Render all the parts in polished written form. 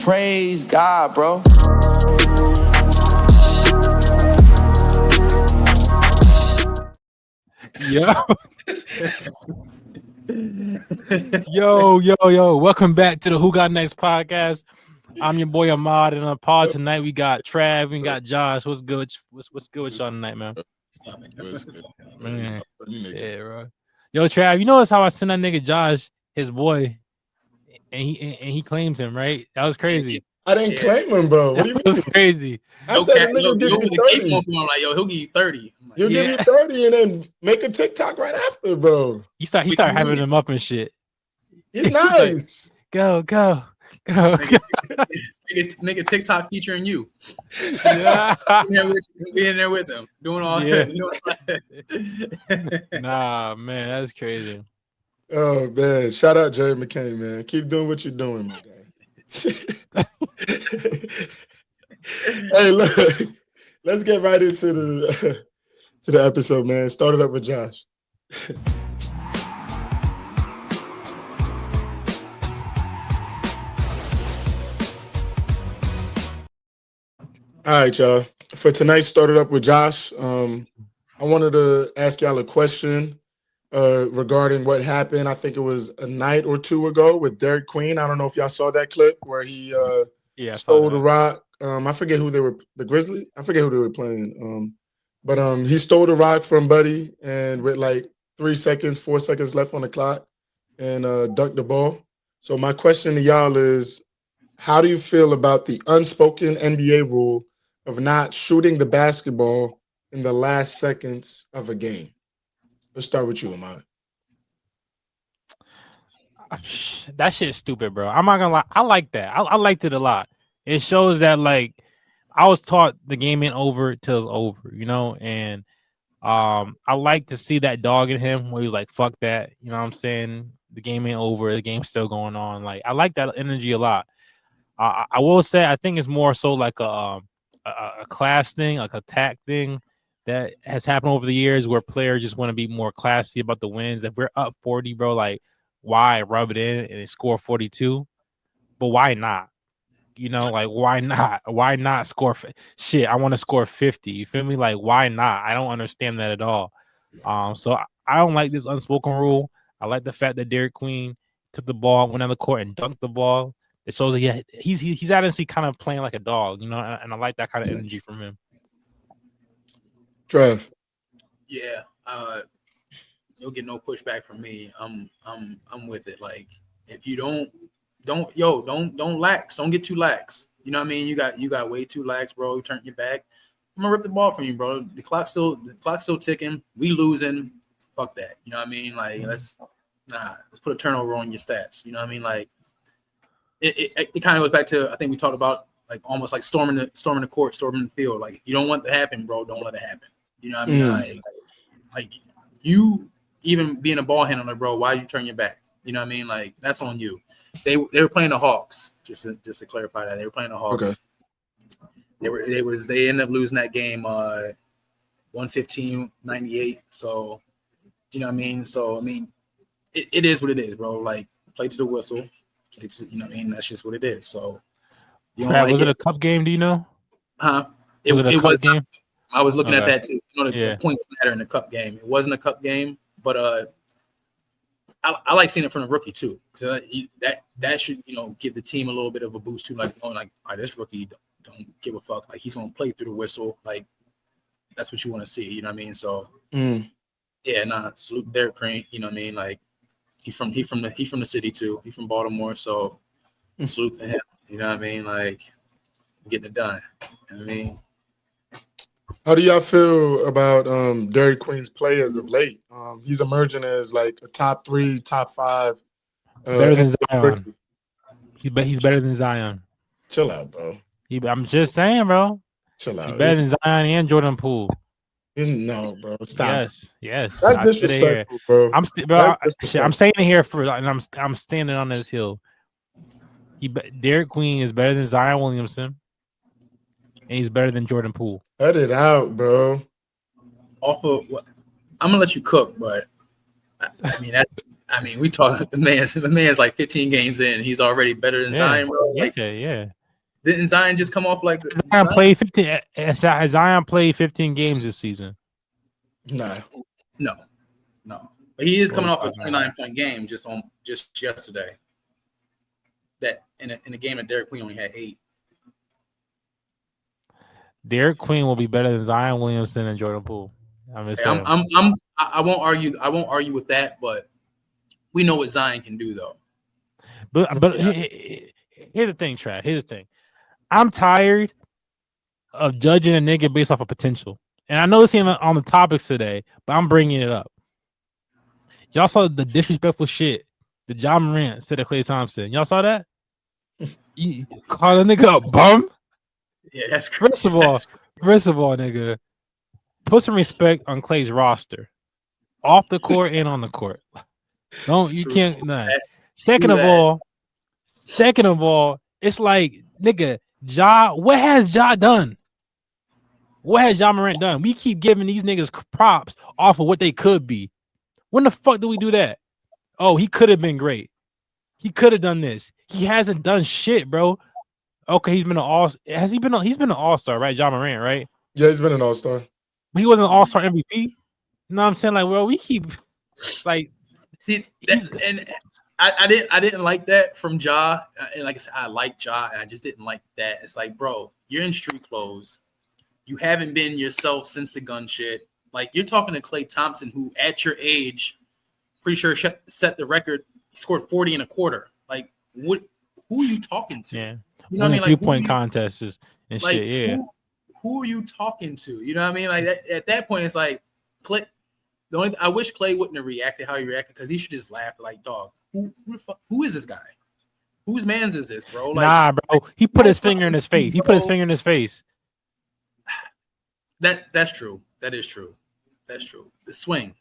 Praise God, bro. Yo. Welcome back to the Who Got Next podcast. I'm your boy Ahmad, and on the pod tonight we got Trav, we got Josh. What's good? What's good with y'all tonight, man? Man, shit, bro. Yo, Trav, you notice how I sent that nigga Josh, his boy, and he claims him, right? That was crazy. I didn't claim him, bro. What do you mean? That was crazy. I said the nigga give you 30. Like, he'll give you 30. He'll give you 30 and then make a TikTok right after, bro. He started having him up and shit. He's nice. Like, go. Nigga TikTok featuring you. Yeah. Be in there with them. Doing all that. Nah, man, that's crazy. Oh, man. Shout out Jerry McCain, man. Keep doing what you're doing, my guy. Hey, look. Let's get right into the episode, man. Start it up with Josh. All right, y'all. For tonight, started up with Josh. I wanted to ask y'all a question regarding what happened. I think it was a night or two ago with Derek Queen. I don't know if y'all saw that clip where he stole the rock. I forget who they were. The Grizzlies. I forget who they were playing. But he stole the rock from Buddy, and with like 4 seconds left on the clock, and dunked the ball. So my question to y'all is, how do you feel about the unspoken NBA rule of not shooting the basketball in the last seconds of a game? Let's start with you, Ahmad. That shit's stupid, bro. I'm not gonna lie. I like that. I liked it a lot. It shows that, like, I was taught the game ain't over till it's over, you know? And I like to see that dog in him where he was like, fuck that. You know what I'm saying? The game ain't over. The game's still going on. Like, I like that energy a lot. I will say I think it's more so like a class thing, like a tack thing that has happened over the years where players just want to be more classy about the wins. If we're up 40, bro, like, why rub it in and score 42? But why not? You know, like, why not? Why not score? Shit, I want to score 50. You feel me? Like, why not? I don't understand that at all. So I don't like this unspoken rule. I like the fact that Derek Queen took the ball, went on the court, and dunked the ball. It shows that he's honestly kind of playing like a dog, you know, and I like that kind of energy from him. Trev. Yeah, you'll get no pushback from me. I'm with it. Like, if you don't lax. Don't get too lax. You know what I mean? You got way too lax, bro. You turn your back. I'm gonna rip the ball from you, bro. The clock's still ticking. We losing. Fuck that. You know what I mean? Like, let's put a turnover on your stats. You know what I mean? Like, it kind of goes back to, I think we talked about, like, almost like storming the court, storming the field. Like, you don't want it to happen, bro. Don't let it happen. You know what I mean? Like you even being a ball handler, bro. Why did you turn your back? You know what I mean? Like, that's on you. They were playing the Hawks. Just to clarify that, they were playing the Hawks. Okay. They ended up losing that game 115-98. So, you know what I mean? So, I mean, it is what it is, bro. Like, play to the whistle. You know what I mean? That's just what it is. So, Was it a cup game? Do you know? Huh? It was a cup game. I was looking at that too. You know, the points matter in the cup game. It wasn't a cup game, but I like seeing it from the rookie too. So that should, you know, give the team a little bit of a boost too. Like, going like, all right, this rookie don't give a fuck. Like, he's gonna play through the whistle. Like, that's what you want to see. You know what I mean? So salute Derek Queen. You know what I mean? Like, he's from the city too. He's from Baltimore. So salute to him. You know what I mean? Like, getting it done. You know what I mean? How do y'all feel about Derek Queen's play as of late? He's emerging as like a top 3, top 5. Better than Zion. He's better than Zion. Chill out, bro. I'm just saying, bro. Chill out. He's better than Zion and Jordan Poole. No, bro. Stop. Yes. That's disrespectful, bro. I'm saying it here and I'm standing on this hill. Derek Queen is better than Zion Williamson, and he's better than Jordan Poole. Cut it out, bro. Off of what? I'm gonna let you cook, but I mean, I mean, we talk the man's like 15 games in. He's already better than Zion, bro. Like, yeah. didn't Zion just come off like Zion played 15? Zion played 15 games this season. Nah. No. But he is coming off a 45. 29-point game just yesterday. That in a game that Derek Queen only had 8. Derek Queen will be better than Zion Williamson and Jordan Poole. I'm just saying. I won't argue with that, but we know what Zion can do though. But here's the thing, Trav. Here's the thing. I'm tired of judging a nigga based off of potential. And I know this ain't on the topics today, but I'm bringing it up. Y'all saw the disrespectful shit that John Morant said to Klay Thompson. Y'all saw that? You call a nigga a bum? Yeah, that's crazy. First of all, nigga, put some respect on Klay's roster. Off the court and on the court. You can't. Nah. Second of all, it's like, nigga, what has Ja done? What has Ja Morant done? We keep giving these niggas props off of what they could be. When the fuck do we do that? Oh, he could have been great. He could have done this. He hasn't done shit, bro. Okay, he's been an all. Has he been? He's been an all-star, right? Ja Morant, right? Yeah, he's been an all-star. But he wasn't an all-star MVP. You know what I'm saying? Like, well, we keep like. See, and I didn't like that from Ja. And like I said, I like Ja, and I just didn't like that. It's like, bro, you're in street clothes. You haven't been yourself since the gun shit. Like, you're talking to Klay Thompson, who at your age, pretty sure set the record. He scored 40 in a quarter. Like, what? Who are you talking to? Yeah, you know what I mean. Like, 3-point contests and like, shit. Yeah, who are you talking to? You know what I mean? Like at that point, it's like Klay. I wish Klay wouldn't have reacted how he reacted, because he should just laugh like, dog. Who is this guy? Whose man's is this, bro? Like, nah, bro. He put his finger in his face. He put his finger in his face. That's true. That is true. That's true. The swing.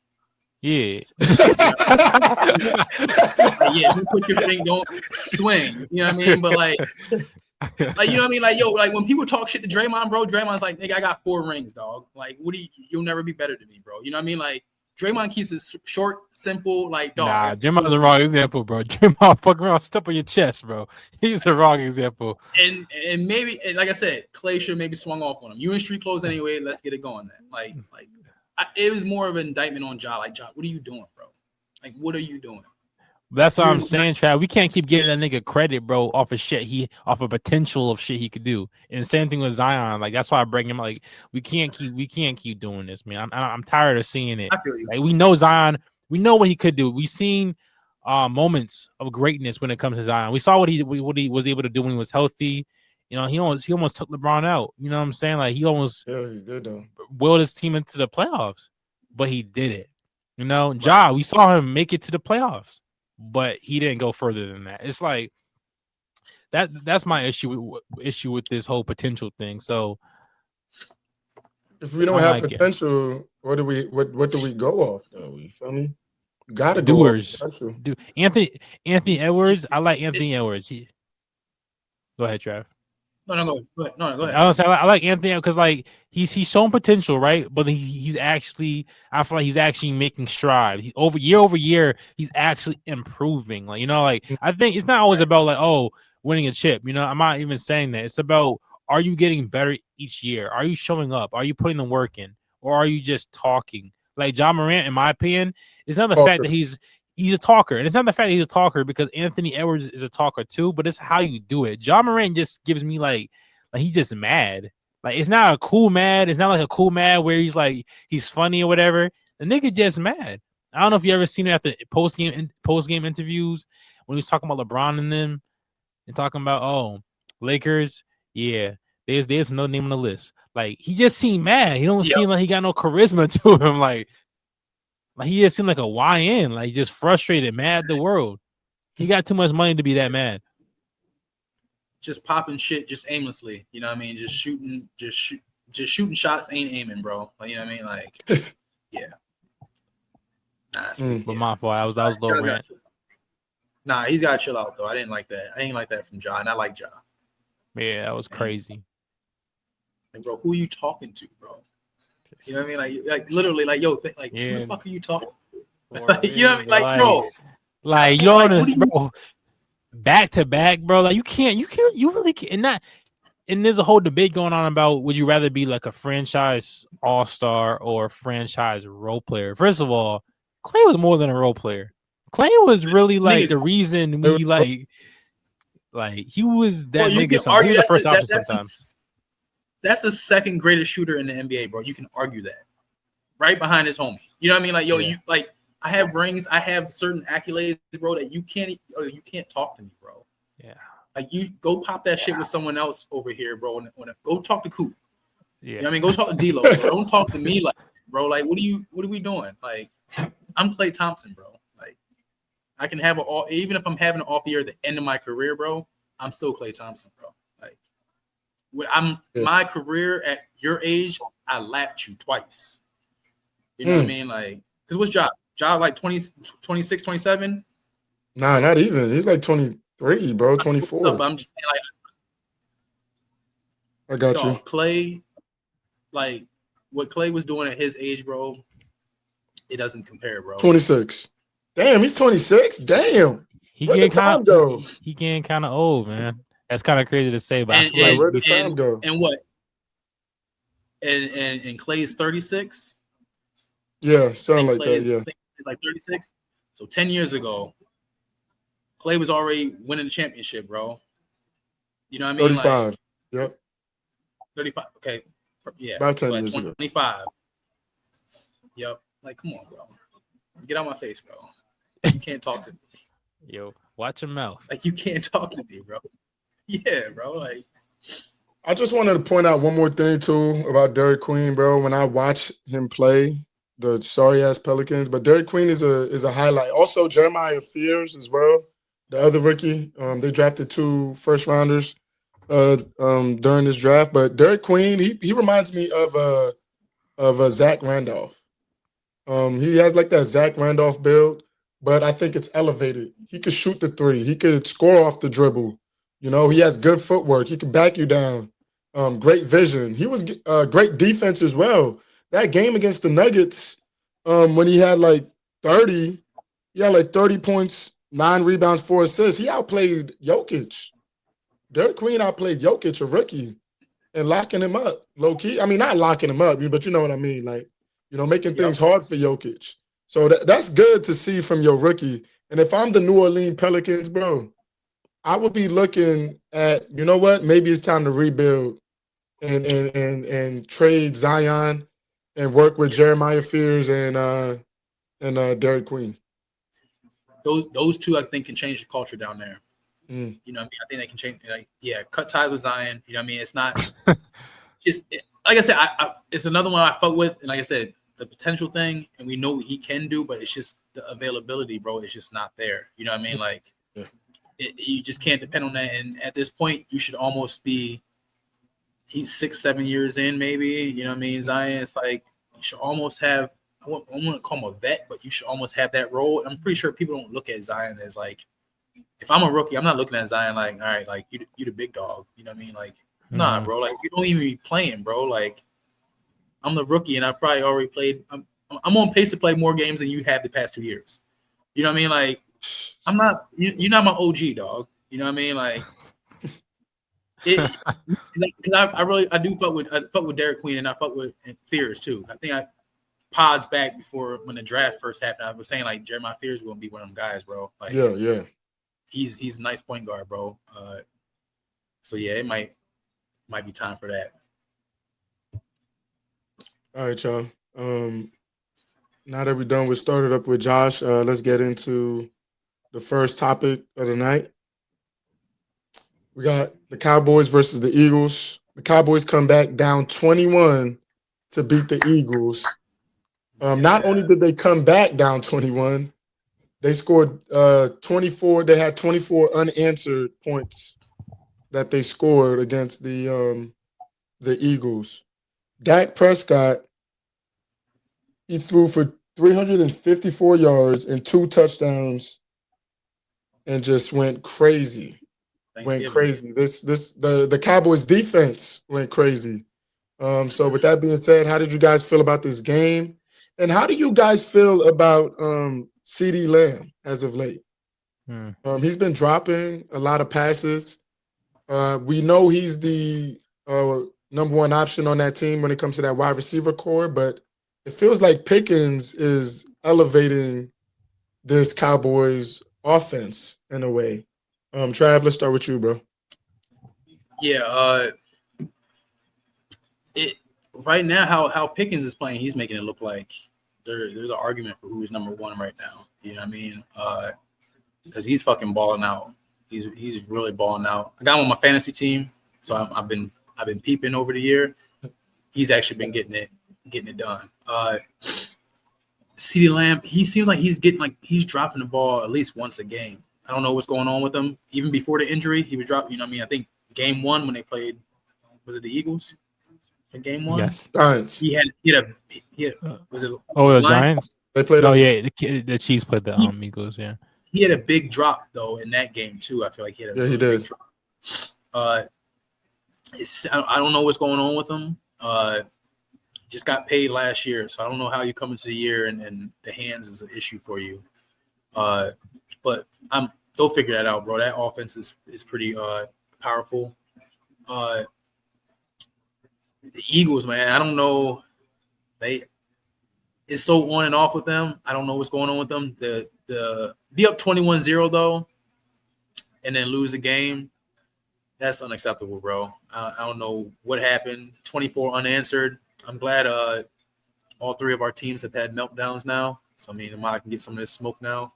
Yeah. Yeah, you put your finger, don't swing. You know what I mean? But like you know what I mean? Like, yo, like when people talk shit to Draymond, bro, Draymond's like, nigga, I got 4 rings, dog. Like, you'll never be better than me, bro. You know what I mean? Like, Draymond keeps it short, simple, like, dog. Nah, Draymond's the wrong example, bro. Draymond fucking around, step on your chest, bro. He's the wrong example. And maybe, like I said, Klay should maybe swung off on him. You in street clothes anyway. Let's get it going then. Like it was more of an indictment on Ja. Like, Ja, what are you doing, bro? Like, what are you doing? That's what I'm saying, Trav. We can't keep getting that nigga credit, bro, off of shit off of potential of shit he could do. And same thing with Zion. Like, that's why I bring him. Like, we can't keep doing this, man. I'm tired of seeing it. I feel you. Like, we know Zion. We know what he could do. We've seen moments of greatness when it comes to Zion. We saw what he was able to do when he was healthy. You know, he almost took LeBron out. You know what I'm saying? Like, he almost he did though. willed his team into the playoffs, but he did it. You know, Ja, we saw him make it to the playoffs, but he didn't go further than that. It's like that's my issue with this whole potential thing. So if we don't have potential, what do we go off though? You feel me? You gotta doers. Go off potential. Dude, Anthony Edwards. I like Anthony Edwards. Go ahead, Trav. No, go ahead. No, go ahead. I like Anthony because like he's shown potential, right? But he's actually, I feel like he's actually making strides. Year over year, he's actually improving. Like, you know, like I think it's not always about like, oh, winning a chip. You know, I'm not even saying that. It's about, are you getting better each year? Are you showing up? Are you putting the work in? Or are you just talking? Like Ja Morant, in my opinion, it's not the fact that he's a talker. And it's not the fact that he's a talker because Anthony Edwards is a talker too, but it's how you do it. Ja Morant just gives me like he's just mad. Like, it's not a cool mad. It's not like a cool mad where he's like, he's funny or whatever. The nigga just mad. I don't know if you ever seen it at the post-game interviews when he was talking about LeBron and them and talking about, oh, Lakers, yeah, there's no name on the list. Like, he just seemed mad. He don't seem like he got no charisma to him. Like he just seemed like a YN, like just frustrated, mad at the world. He got too much money to be that mad. Just popping shit, just aimlessly. You know what I mean? Just shooting shots, ain't aiming, bro. Like, you know what I mean? Like, yeah. Nah, that's but my fault. That was low rant. Nah, he's got to chill out though. I didn't like that. I ain't like that from Ja, and I like Ja. Yeah, that was crazy. Like, bro, who are you talking to, bro? You know what I mean? Like literally, like, yo, like, who the fuck are you talking to? Like, you know what I mean? Like, bro, Like you don't Like, what do understand, you? bro. Back to back, bro. Like you really can't. And that, and there's a whole debate going on about would you rather be like a franchise all star or a franchise role player. First of all, Clay was more than a role player. Clay was really like Nigga, the reason It was- we like he was bro, that you nigga. can He argue was the first option that's sometimes. that's the second greatest shooter in the NBA, bro. You can argue that, right behind his homie. You know what I mean? Like, yo, Yeah. you like. I have rings. I have certain accolades, bro. That you can't talk to me, bro. Yeah. Like, you go pop that shit with someone else over here, bro. Go talk to Coop. Yeah. You know what I mean? Go talk to D-Lo, bro. Don't talk to me like, bro. Like, what are we doing? Like, I'm Klay Thompson, bro. Like, I can have even if I'm having an off year at the end of my career, bro. I'm still Klay Thompson, bro. Like, my career at your age, I lapped you twice. You know what I mean? Like, because what's Job like 20, 26, 27? Nah, not even. He's like 23, bro. 24. But I'm just saying, I got like, you. Klay, like, what Klay was doing at his age, bro, it doesn't compare, bro. 26. Damn, he's 26. Damn. He Where'd the time go? He getting kind of old, man. That's kind of crazy to say, but I And feel like where'd the time go? and what? And Klay is 36. Yeah, something like Klay that. is, Yeah. I think he's like 36. So 10 years ago, Klay was already winning the championship, bro. You know what I mean? 35. Like, Yep. 35. Okay. Yeah. About 10 so like years ago. 25. Yep. Like, come on, bro. Get out my face, bro. You can't talk to me. yo, watch your mouth. Like, you can't talk to me, bro. Yeah, bro. Like, I just wanted to point out one more thing too about Derek Queen, bro. When I watch him play the sorry ass Pelicans, but Derek Queen is a highlight. Also, Jeremiah Fears as well, the other rookie. They drafted 2 first rounders during this draft, but Derek Queen, he reminds me of Zach Randolph. He has like that Zach Randolph build, but I think it's elevated. He could shoot the three. He could score off the dribble. You know, he has good footwork. He can back you down. Great vision. He was great defense as well. That game against the Nuggets, when he had like 30, he had like 30 points, 9 rebounds, 4 assists. He outplayed Jokic. Derek Queen outplayed Jokic, a rookie, and locking him up low key. I mean, not locking him up, but you know what I mean. Like, you know, making things hard for Jokic. So that's good to see from your rookie. And if I'm the New Orleans Pelicans, bro, I would be looking at, you know what, maybe it's time to rebuild and trade Zion and work with Jeremiah Fears and Derek Queen. those two, I think, can change the culture down there. Mm. You know what I mean? I think they can change. Like, yeah, cut ties with Zion. You know what I mean? It's not just like I said. It's another one I fuck with, and like I said, the potential thing, and we know what he can do, but it's just the availability, bro. It's just not there. You know what I mean? Like, you just can't depend on that. And at this point, you should almost be. He's 6-7 years in, maybe. You know what I mean? Zion. It's like you should almost have. I won't call him a vet, but you should almost have that role. I'm pretty sure people don't look at Zion as like. If I'm a rookie, I'm not looking at Zion like, all right, like you the big dog. You know what I mean? Like, nah, bro. Like, you don't even be playing, bro. Like, I'm the rookie, and I probably already played. I'm on pace to play more games than you have the past 2 years. You know what I mean? Like, I'm not. You're not my OG, dog. You know what I mean? Like, because I do fuck with Derek Queen, and I fuck with Fears too. I think pods back before when the draft first happened, I was saying like Jeremiah Fears will be one of them guys, bro. Like, Yeah. He's a nice point guard, bro. So yeah, it might be time for that. All right, y'all. Now that we're done, we started up with Josh. Let's get into the first topic of the night. We got the Cowboys versus the Eagles. The Cowboys come back down 21 to beat the Eagles. Not only did they come back down 21, they scored 24. They had 24 unanswered points that they scored against the Eagles. Dak Prescott, he threw for 354 yards and 2 touchdowns and just went crazy. The Cowboys defense went crazy. So with that being said, how did you guys feel about this game? And how do you guys feel about CeeDee Lamb as of late? He's been dropping a lot of passes. We know he's the number one option on that team when it comes to that wide receiver core, but it feels like Pickens is elevating this Cowboys offense in a way. Trav, let's start with you, bro. Yeah, it right now how Pickens is playing, he's making it look like there's an argument for who's number one right now. You know what I mean? Because he's fucking balling out. He's really balling out. I got him on my fantasy team, so I've been peeping over the year. He's actually been getting it done. CeeDee Lamb, he seems like he's dropping the ball at least once a game. I don't know what's going on with him. Even before the injury, he was dropping. You know what I mean? I think game one when they played, was it the Eagles? In game one, Yes. Giants. He had was it? The Lions? Giants. They played. Oh yeah, the Chiefs played the Eagles. Yeah. He had a big drop though in that game too. I feel like he had a he did. big drop. I don't know what's going on with him. Just got paid last year, so I don't know how you come into the year and the hands is an issue for you. But they'll figure that out, bro. That offense is pretty powerful. The Eagles, man, I don't know. It's so on and off with them. I don't know what's going on with them. The be up 21-0 though, and then lose a game. That's unacceptable, bro. I don't know what happened. 24 unanswered. I'm glad all three of our teams have had meltdowns now. So I mean, I can get some of this smoke now.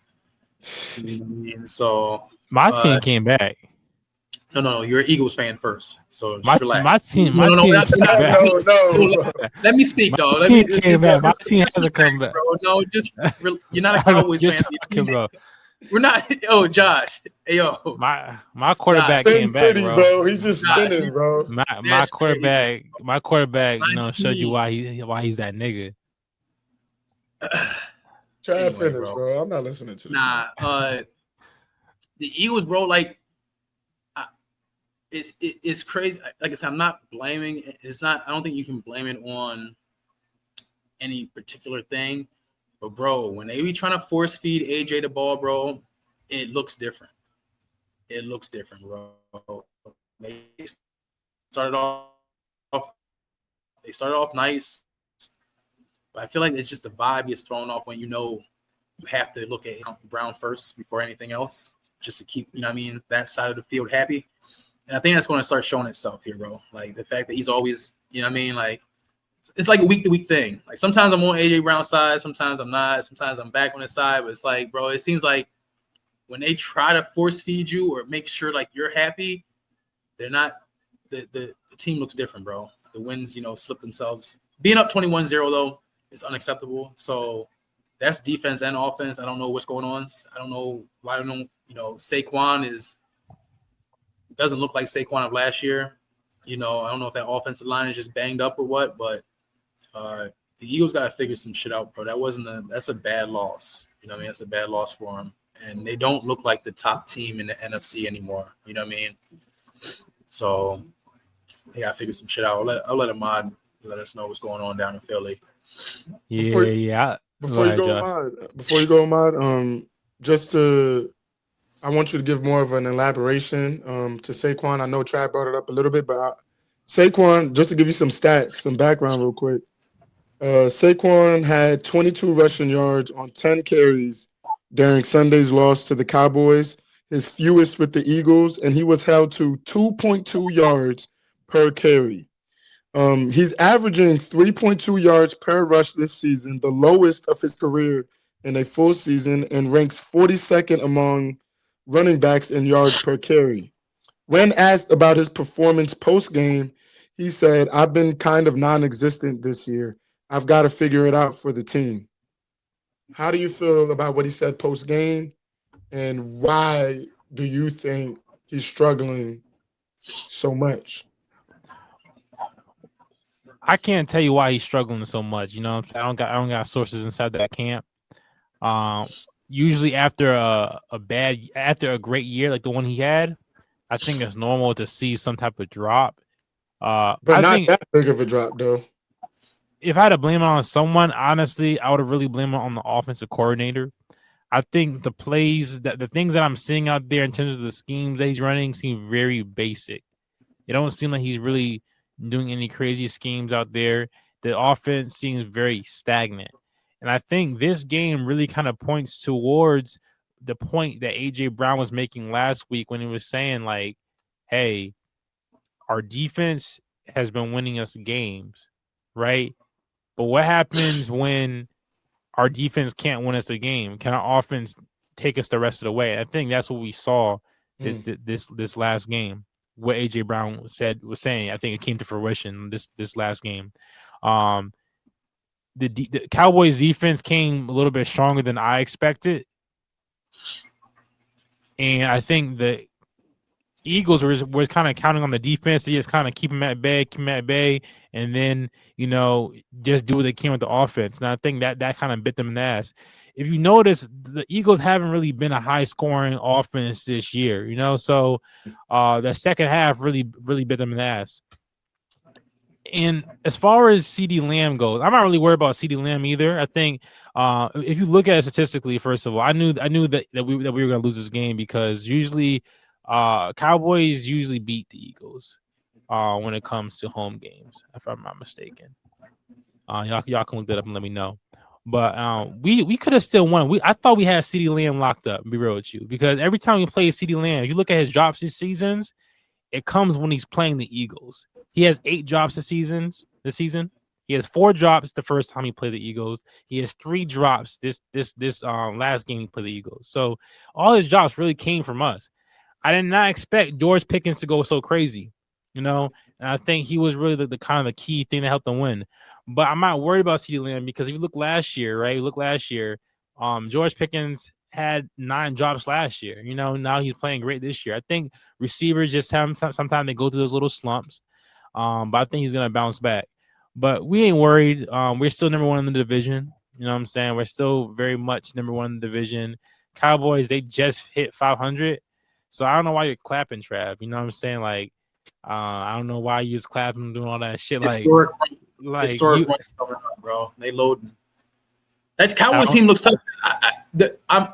So my team came back. No. You're an Eagles fan first, so my team. No. No. Let me speak, dog. My team came back. My team has to come back. Bro. No, you're not a Cowboys fan. Bro. We're not. Oh, Josh. Hey, yo. My quarterback came back, bro. He's just spinning, bro. My quarterback. Crazy, my quarterback. Showed you team. why he's that nigga. Try to finish, bro. I'm not listening to this. The Eagles, bro. Like, it's crazy. Like I said, I'm not blaming. It's not. I don't think you can blame it on any particular thing. But bro, when they be trying to force feed AJ the ball, bro, it looks different. It looks different, bro. They started off nice, but I feel like it's just the vibe gets thrown off when you know you have to look at Brown first before anything else, just to keep, you know what I mean, that side of the field happy. And I think that's going to start showing itself here, bro. Like the fact that he's always, you know what I mean, like it's like a week-to-week thing. Like sometimes I'm on AJ Brown's side, sometimes I'm not, sometimes I'm back on his side. But it's like, bro, it seems like when they try to force feed you or make sure like you're happy, they're not. The team looks different, bro. The wins, slip themselves. Being up 21-0 though is unacceptable. So that's defense and offense. I don't know what's going on. I don't know why. I don't know. Saquon doesn't look like Saquon of last year. I don't know if that offensive line is just banged up or what, but the Eagles got to figure some shit out, bro. That's a bad loss. You know what I mean? That's a bad loss for them. And they don't look like the top team in the NFC anymore. You know what I mean? So they got to figure some shit out. I'll let Ahmad let us know what's going on down in Philly. Yeah. Before you go, Ahmad, I want you to give more of an elaboration to Saquon. I know Trav brought it up a little bit, but Saquon, just to give you some stats, some background real quick. Saquon had 22 rushing yards on 10 carries during Sunday's loss to the Cowboys, his fewest with the Eagles, and he was held to 2.2 yards per carry. He's averaging 3.2 yards per rush this season, the lowest of his career in a full season, and ranks 42nd among running backs in yards per carry. When asked about his performance post-game, he said, "I've been kind of non-existent this year. I've got to figure it out for the team." How do you feel about what he said post-game, and why do you think he's struggling so much? I can't tell you why he's struggling so much. I don't got sources inside that camp. Usually after after a great year like the one he had, I think it's normal to see some type of drop. But not that big of a drop, though. If I had to blame it on someone, honestly, I would have really blamed it on the offensive coordinator. I think the plays that the things that I'm seeing out there in terms of the schemes that he's running seem very basic. It don't seem like he's really doing any crazy schemes out there. The offense seems very stagnant. And I think this game really kind of points towards the point that AJ Brown was making last week when he was saying, like, hey, our defense has been winning us games, right? But what happens when our defense can't win us a game? Can our offense take us the rest of the way? I think that's what we saw this last game. What AJ Brown was saying, I think it came to fruition this last game. The Cowboys defense came a little bit stronger than I expected, and I think the Eagles were kind of counting on the defense to just kind of keep them at bay, and then just do what they can with the offense. And I think that kind of bit them in the ass. If you notice, the Eagles haven't really been a high scoring offense this year, so the second half really bit them in the ass. And as far as CeeDee Lamb goes, I'm not really worried about CeeDee Lamb either. I think if you look at it statistically, first of all, I knew that we were going to lose this game because usually Cowboys usually beat the Eagles when it comes to home games, if I'm not mistaken. Y'all can look that up and let me know. But we could have still won. I thought we had CeeDee Lamb locked up, to be real with you, because every time we play CeeDee Lamb, if you look at his drops this seasons, it comes when he's playing the Eagles. He has 8 drops this season. He has 4 drops the first time he played the Eagles. He has 3 drops this last game he played the Eagles. So all his drops really came from us. I did not expect George Pickens to go so crazy, and I think he was really the kind of the key thing that helped them win. But I'm not worried about CeeDee Lamb because if you look last year, right? George Pickens had 9 drops last year. Now he's playing great this year. I think receivers just sometimes they go through those little slumps. But I think he's gonna bounce back. But we ain't worried. We're still number 1 in the division. You know what I'm saying? We're still very much number 1 in the division. Cowboys, they just hit 500. So I don't know why you're clapping, Trav. You know what I'm saying? Like, I don't know why you was clapping, doing all that shit. Historic you, coming up, bro. They loading. That Cowboys team looks tough. I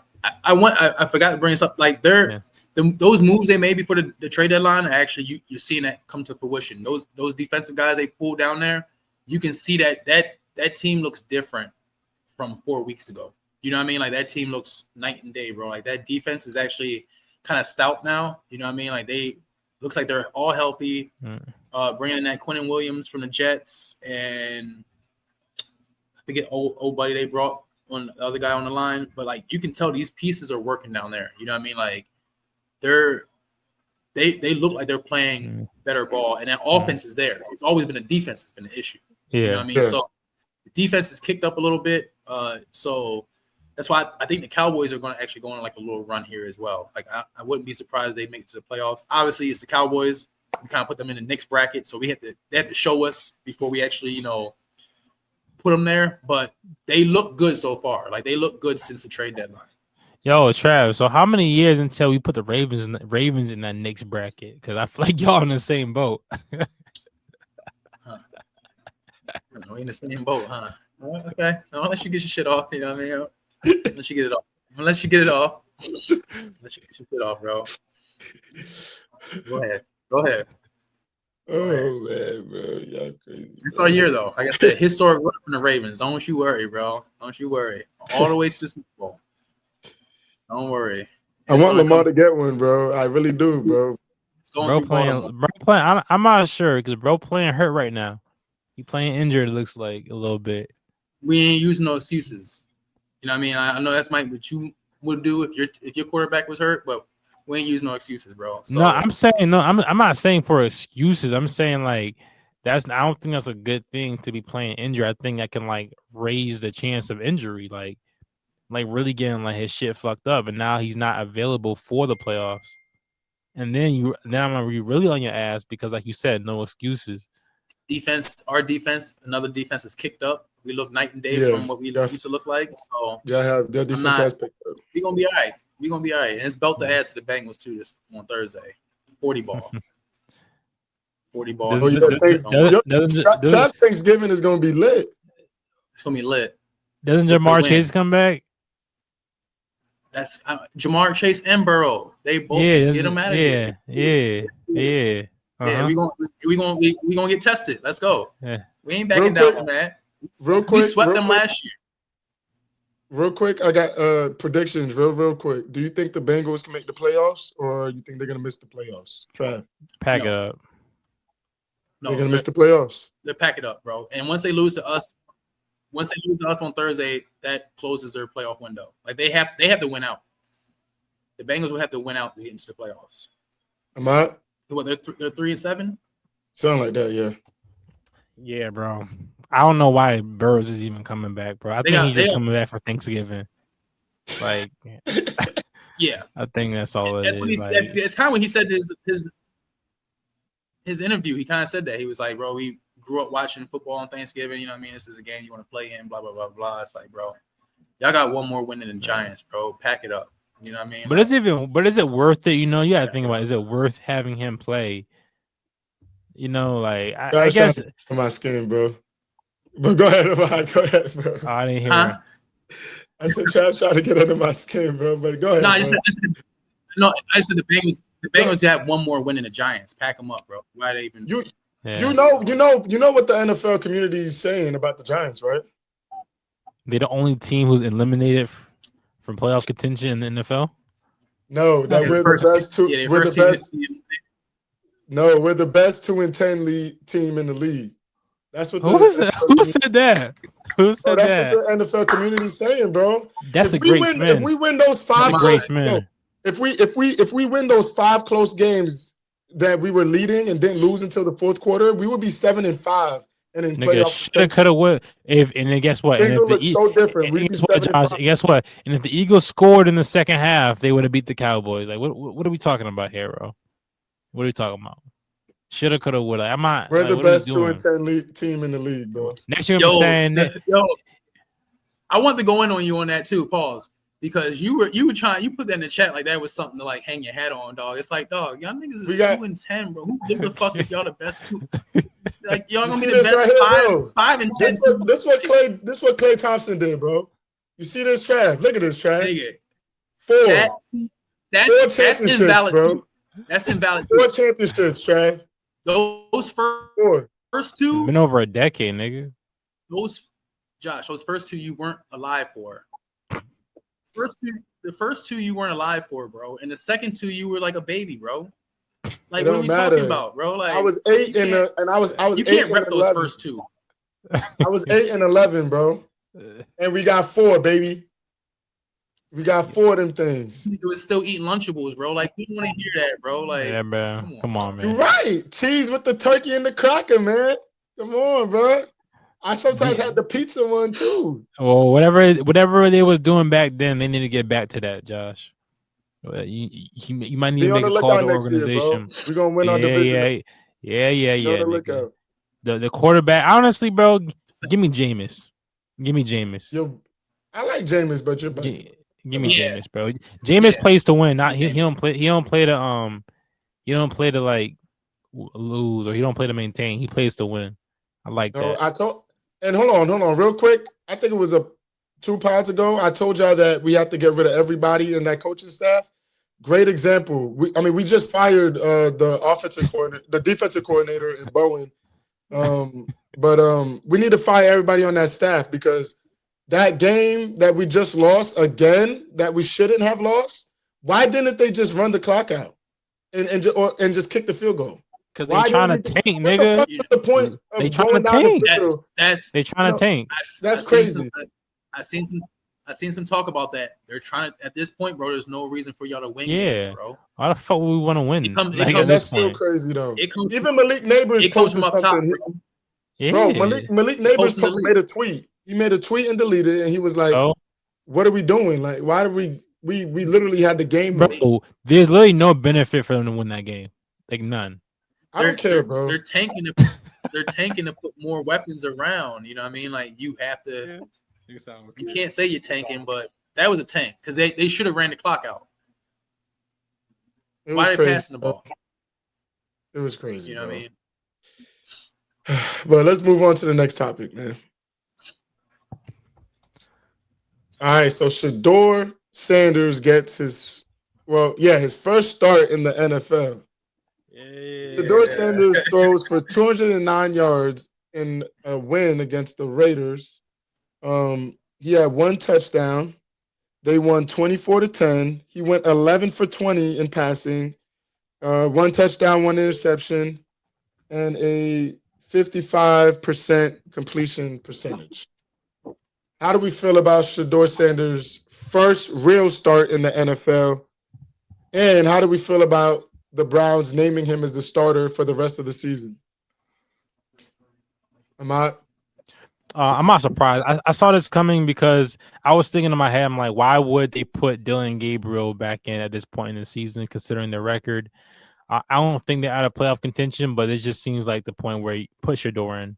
forgot to bring this up. Like those moves they made before the trade deadline, actually you're seeing that come to fruition. Those defensive guys they pulled down there, you can see that team looks different from 4 weeks ago. You know what I mean? Like that team looks night and day, bro. Like that defense is actually kind of stout now. You know what I mean? Like looks like they're all healthy. Bringing in that Quinnen Williams from the Jets and I forget old buddy they brought on the other guy on the line, but like you can tell these pieces are working down there. You know what I mean? Like they look like they're playing better ball, and that offense is there. It's always been a defense that's been an issue. Yeah. You know what I mean? Yeah. So the defense is kicked up a little bit. So that's why I think the Cowboys are going to actually go on like a little run here as well. Like I wouldn't be surprised if they make it to the playoffs. Obviously, it's the Cowboys. We kind of put them in the Knicks bracket, so they have to show us before we actually put them there. But they look good so far. Like they look good since the trade deadline. Yo, Trav. So how many years until we put the Ravens in that Knicks bracket? Because I feel like y'all in the same boat. We in the same boat, huh? Okay. No, unless you get your shit off, you know what I mean? Unless you get it off. Let you get it off, bro. Go ahead. Oh man, bro, y'all crazy. It's our year though. Like I said, historic run from the Ravens. Don't you worry, bro. Don't you worry. All the way to the Super Bowl. Don't worry. I want Lamar to get one, bro. I really do, bro. It's going Bro playing. I'm not sure because bro playing hurt right now. He playing injured. It looks like a little bit. We ain't using no excuses. You know what I mean? I know that's what you would do if your quarterback was hurt, but we ain't using no excuses, bro. So, I'm not saying for excuses. I'm saying like I don't think that's a good thing to be playing injured. I think that can like raise the chance of injury, like really getting like his shit fucked up, and now he's not available for the playoffs. And then I'm gonna be really on your ass because, like you said, no excuses. Our defense, another defense is kicked up. We look night and day from what we used to look like. So their defense has picked up. We're gonna be all right. And it's belt the ass to the Bengals too this on Thursday. 40 ball. 40 ball. Thanksgiving is gonna be lit. It's gonna be lit. Doesn't Jamar Chase come back? That's Jamar Chase and Burrow. They both get them out of here. Yeah. Yeah, we gonna get tested. Let's go. Yeah. We ain't backing down from that. We swept them last year. Real quick, I got predictions. Real quick. Do you think the Bengals can make the playoffs, or you think they're gonna miss the playoffs? Trav, Pack it up. No, they're gonna miss the playoffs. They pack it up, bro. And once they lose to us on Thursday, that closes their playoff window. Like they have to win out. The Bengals would have to win out to get into the playoffs. Am I? What, they're 3-7? Sound like that, yeah. Yeah, bro. I don't know why Burrows is even coming back, bro. I think he's just coming back for Thanksgiving. Like, yeah, I think that's all it is. It's kind of when he said his interview. He kind of said that he was like, bro, we grew up watching football on Thanksgiving. You know what I mean? This is a game you want to play in. Blah blah blah blah. It's like, bro, y'all got one more win than the Giants, bro. Pack it up. You know what I mean? But is it worth it? You know, you gotta think about, is it worth having him play? You know, like I guess my skin, bro. But go ahead, go ahead, bro. Oh, I didn't hear. Huh? I said Trav trying to get under my skin, bro. But go ahead. No, I said the Bengals have one more win than the Giants. Pack them up, bro. Why they even? You know what the NFL community is saying about the Giants, right? They're the only team who's eliminated from playoff contention in the NFL. No, that we're the best two. We're the best. No, we're the best 2-10 team in the league. That's what. Who said that? Who said that's that? what the NFL community is saying, bro. That's a great spin. If we win those five, if we win those 5 close games that we were leading and didn't lose until the fourth quarter, we would be 7-5 and in playoff. Coulda, would. And then guess what? Things would look so different. We'd be 7-5. Guess what? And if the Eagles scored in the second half, they would have beat the Cowboys. Like, what are we talking about here, bro? What are we talking about? Shoulda, coulda, woulda. We're the best 2-10 team in the league, bro. Next year, I'm saying I want to go in on you on that too. Pause, because you were trying. You put that in the chat like that was something to like hang your hat on, dog. It's like, dog, y'all niggas is 2-10, bro. Who gives a fuck if y'all the best two? Like y'all gonna be the best right 5-10. This what Klay Thompson did, bro. You see this, Trav? Look at this, Trav. Nigga. 4. That's invalid, bro. Too. That's invalid. 4 championships, Trav. Those first 2 been over a decade, nigga. Those first 2 you weren't alive for. The first 2 you weren't alive for, bro. And the second 2 you were like a baby, bro. Like what are we talking about, bro? Like I was 8 and I was you can't rep those first 2. I was 8 and 11, bro. And we got 4, baby. We got 4 of them things. He was still eating Lunchables, bro. Like, we don't want to hear that, bro. Like, yeah, man. Come on, man. You're right. Cheese with the turkey and the cracker, man. Come on, bro. I sometimes had the pizza one too. Well, whatever they was doing back then, they need to get back to that, Josh. You might need to make a call to the organization. We're gonna win our division. Yeah. The quarterback, honestly, bro. Give me Jameis. Yo, I like Jameis, but you're better. Give me Jameis, bro. Jameis plays to win. Not he don't play to like lose, or he don't play to maintain. He plays to win. I like that. Hold on, real quick. I think it was 2 pods ago. I told y'all that we have to get rid of everybody in that coaching staff. Great example. We just fired the defensive coordinator in Bowen. But we need to fire everybody on that staff, because that game that we just lost again, that we shouldn't have lost, why didn't they just run the clock out and just kick the field goal? Because they're trying to tank, nigga. What's the point of they trying to tank? They trying to tank. That's crazy. I seen some talk about that. They're trying to, at this point, bro. There's no reason for y'all to win, games, bro. Why the fuck would we want to win? That's still crazy though. Even Malik Neighbors posted something. Top, bro, Malik Neighbors made a tweet. He made a tweet and deleted it, and he was like, "What are we doing? Like, why do we literally had the game, bro? There's literally no benefit for them to win that game, like none. I don't care, bro. They're tanking to put more weapons around. You know what I mean? Like you have to. You can't say you're tanking, but that was a tank because they should have ran the clock out. Why are they passing the ball? It was crazy. You know what I mean? But let's move on to the next topic, man. All right, so Shedeur Sanders gets his first start in the NFL. Shedeur Yeah. Sanders throws for 209 yards in a win against the Raiders. He had one touchdown. They won 24-10. He went 11 for 20 in passing, one touchdown, one interception, and a 55% completion percentage. How do we feel about Shedeur Sanders' first real start in the NFL? And how do we feel about the Browns naming him as the starter for the rest of the season? Ahmad? I'm not surprised. I saw this coming because I was thinking in my head, I'm like, why would they put Dylan Gabriel back in at this point in the season, considering their record? I don't think they're out of playoff contention, but it just seems like the point where you put Shedeur in.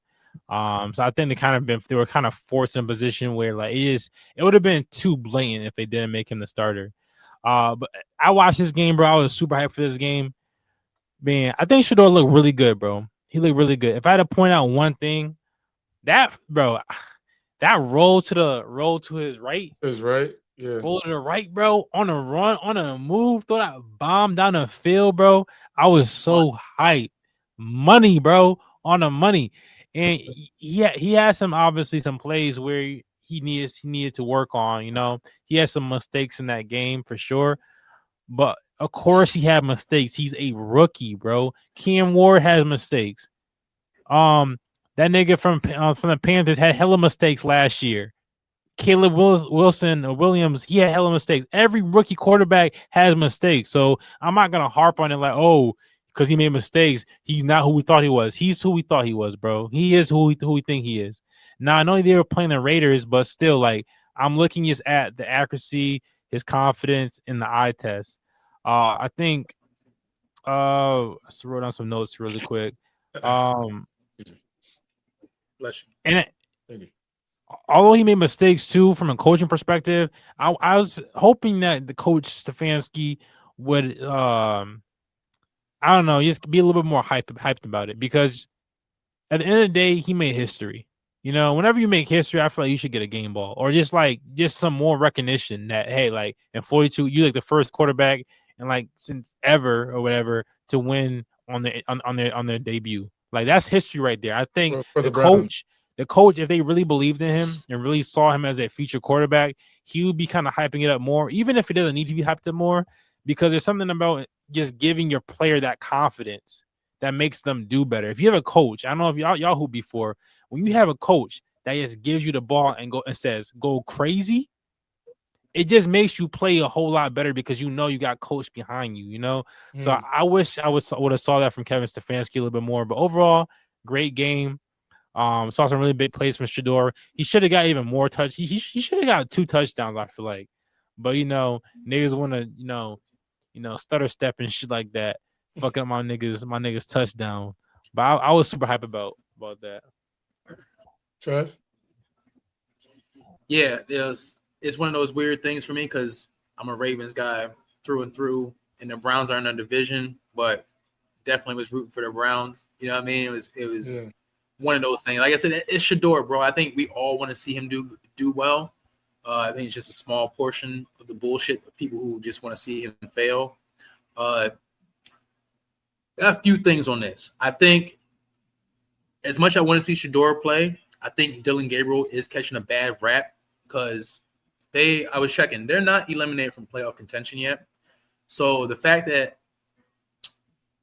So I think they were kind of forced in a position where like it would have been too blatant if they didn't make him the starter. But I watched this game, bro. I was super hyped for this game. Man, I think Shedeur looked really good, bro. He looked really good. If I had to point out one thing, that bro, that roll to his right, Is right. Yeah. roll to the right, bro, on a run, on a move, throw that bomb down the field, bro. I was so hyped. Money, bro, on the money. And he had obviously some plays where he needed to work on, you know. He had some mistakes in that game for sure. But of course he had mistakes. He's a rookie, bro. Cam Ward has mistakes. That nigga from the Panthers had hella mistakes last year. Caleb Williams, he had hella mistakes. Every rookie quarterback has mistakes. So I'm not gonna harp on it like, oh, because he made mistakes, he's not who we thought he was. He's who we thought he was, bro. He is who we think he is. Now I know they were playing the Raiders, but still, like, I'm looking just at the accuracy, his confidence, in the eye test. I think I wrote down some notes really quick. Bless you. And although he made mistakes too, from a coaching perspective, I was hoping that the coach Stefanski would, I don't know, just be a little bit more hyped about it, because at the end of the day, he made history. You know, whenever you make history, I feel like you should get a game ball, or just some more recognition that, hey, like in 42, you like the first quarterback and like since ever or whatever to win on their debut. Like, that's history right there. I think For the Browns. the coach, if they really believed in him and really saw him as a future quarterback, he would be kind of hyping it up more, even if it doesn't need to be hyped up more, because there's something about just giving your player that confidence that makes them do better. If you have a coach, I don't know if y'all who before, when you have a coach that just gives you the ball and says go crazy, it just makes you play a whole lot better because you know you got coach behind you, you know. So I wish I would have saw that from Kevin Stefanski a little bit more. But overall, great game. Saw some really big plays from Shedeur. He should have got even more touch. He should have got 2 touchdowns, I feel like. But you know, niggas want to stutter step and shit like that, fucking up my niggas touchdown. But I was super hype about that. Trev? Yeah, it's one of those weird things for me because I'm a Ravens guy through and through, and the Browns are in a division, but definitely was rooting for the Browns. You know what I mean? It was one of those things. Like I said, it's Shedeur, bro. I think we all want to see him do well. I think it's just a small portion of the bullshit of people who just want to see him fail. I got a few things on this. I think as much as I want to see Shedeur play, I think Dylan Gabriel is catching a bad rap because I was checking, they're not eliminated from playoff contention yet. So the fact that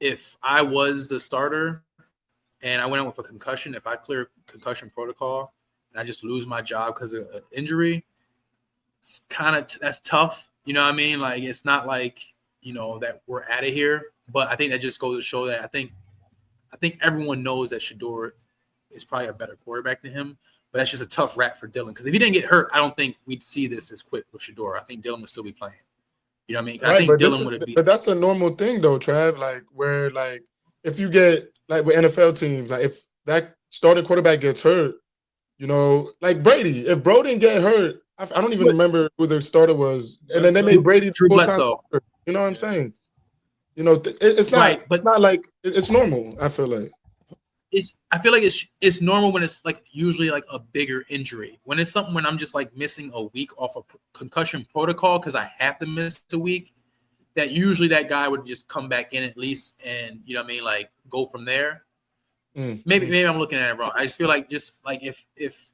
if I was the starter and I went out with a concussion, if I clear concussion protocol and I just lose my job because of an injury, it's that's tough. You know what I mean? Like, it's not like, that we're out of here. But I think that just goes to show that I think everyone knows that Shedeur is probably a better quarterback than him. But that's just a tough rap for Dylan. Because if he didn't get hurt, I don't think we'd see this as quick with Shedeur. I think Dylan would still be playing. You know what I mean? Right, I think Dylan would have but that's a normal thing though, Trav. Like, where like if you get like with NFL teams, like if that starting quarterback gets hurt, like Brady. If Bro didn't get hurt, I don't even remember who the starter was, and then they made Brady Drew full-time Bledsoe. starter. You know what I'm saying? It's not. Right, but it's not like it's normal. I feel like. I feel like it's normal when it's like usually like a bigger injury. When it's something when I'm just like missing a week off of concussion protocol because I have to miss a week, that usually that guy would just come back in at least and you know what I mean, like go from there. Maybe I'm looking at it wrong. I just feel like just like if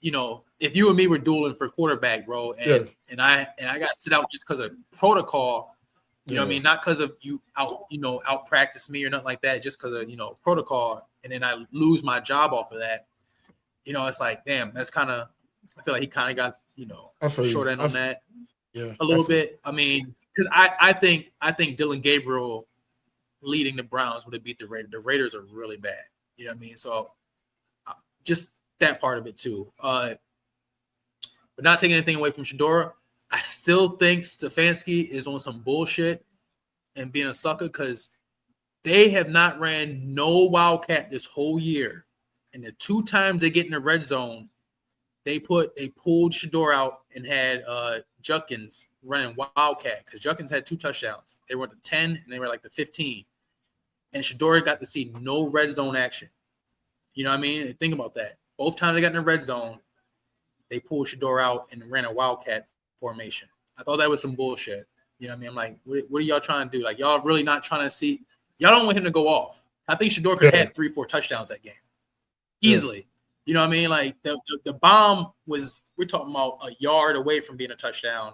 you know if you and me were dueling for quarterback, bro, and I got sit out just because of protocol, you know what I mean, not because of you out practice me or nothing like that, just because of protocol, and then I lose my job off of that. It's like damn, that's kind of I feel like he kind of got short end on that a little bit. I mean, because I think Dylan Gabriel leading the Browns would have beat the Raiders. The Raiders are really bad. You know what I mean? So just that part of it too. But not taking anything away from Shedeur, I still think Stefanski is on some bullshit and being a sucker because they have not ran no Wildcat this whole year. And the 2 times they get in the red zone, they pulled Shedeur out and had Judkins running Wildcat because Judkins had 2 touchdowns. They were at the 10 and they were like the 15. And Shedeur got to see no red zone action. You know what I mean? Think about that. Both times they got in the red zone, they pulled Shedeur out and ran a Wildcat formation. I thought that was some bullshit. You know what I mean? I'm like, what are y'all trying to do? Like, y'all really not trying to see – y'all don't want him to go off. I think Shedeur could have had 3-4 touchdowns that game. Easily. You know what I mean? Like, the bomb was – we're talking about a yard away from being a touchdown.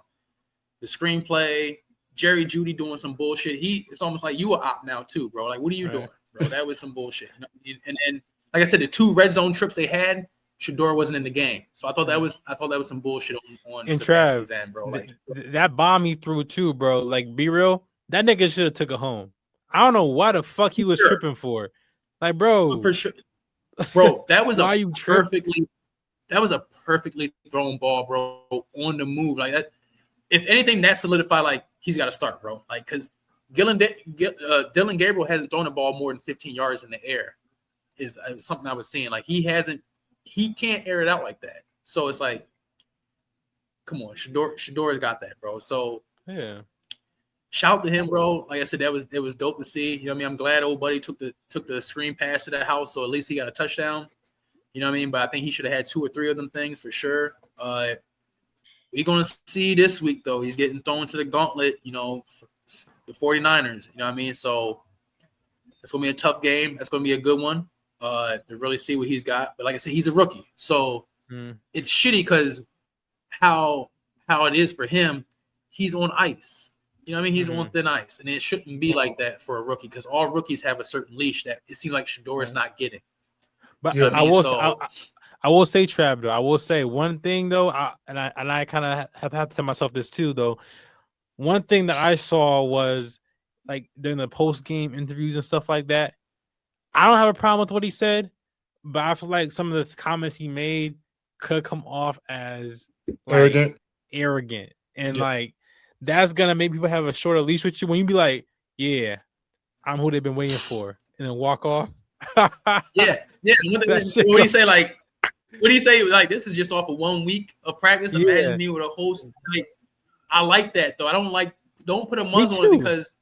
The screenplay – Jerry Jeudy doing some bullshit. It's almost like you a op now too, bro. Like, what are you doing, bro? That was some bullshit. And like I said, the 2 red zone trips they had, Shedeur wasn't in the game. So I thought that was some bullshit on Stefanski's end, bro. Like that bomb he threw too, bro. Like, be real, that nigga should have took it home. I don't know why the fuck he was tripping for. Like, bro, for sure. Bro, that was why that was a perfectly thrown ball, bro, on the move. Like that. If anything, that solidified like he's got to start, bro. Like because Dylan Gabriel hasn't thrown the ball more than 15 yards in the air. Is something I was seeing. Like he can't air it out like that. So it's like, come on, Shedeur's got that, bro. So yeah, shout to him, bro. Like I said, it was dope to see. You know what I mean? I'm glad old buddy took the screen pass to the house, so at least he got a touchdown. You know what I mean? But I think he should have had 2 or 3 of them things for sure. We're going to see this week, though. He's getting thrown to the gauntlet, for the 49ers. You know what I mean? So it's going to be a tough game. That's going to be a good one to really see what he's got. But like I said, he's a rookie. So it's shitty because how it is for him, he's on ice. You know what I mean? He's on thin ice. And it shouldn't be like that for a rookie because all rookies have a certain leash that it seems like Shedeur is not getting. But I will say, Trav, though, I will say one thing, though, I kind of have to tell myself this, too, though. One thing that I saw was, like, during the post-game interviews and stuff like that, I don't have a problem with what he said, but I feel like some of the comments he made could come off as, like, arrogant. And, like, that's going to make people have a shorter leash with you when you be like, yeah, I'm who they've been waiting for, and then walk off. Yeah. What do you say? Like, what do you say? Like, this is just off of 1 week of practice. Imagine me with a whole. Like, I like that though. Don't put a muzzle on it because,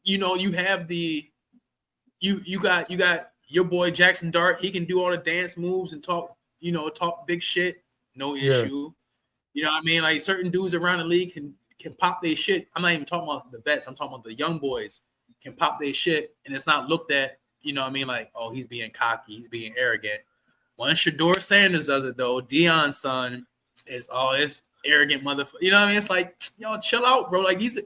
you have you got your boy Jackson Dart. He can do all the dance moves and talk big shit. No issue. You know what I mean? Like certain dudes around the league can pop their shit. I'm not even talking about the vets. I'm talking about the young boys can pop their shit and it's not looked at. You know what I mean? Like, oh, he's being cocky. He's being arrogant. Once Shedeur Sanders does it, though, Deion's son is this arrogant motherfucker. You know what I mean? It's like, y'all chill out, bro. Like, he's a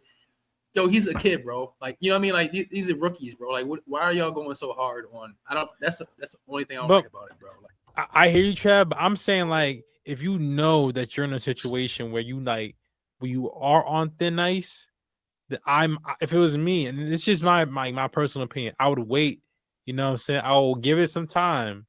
kid, bro. Like, you know what I mean? Like, these are rookies, bro. Like, why are y'all going so hard on? That's the only thing I don't like about it, bro. Like, I hear you, Trav, but I'm saying, like, if you know that you're in a situation where you are on thin ice, that if it was me, and it's just my personal opinion, I would wait. You know what I'm saying? I will give it some time,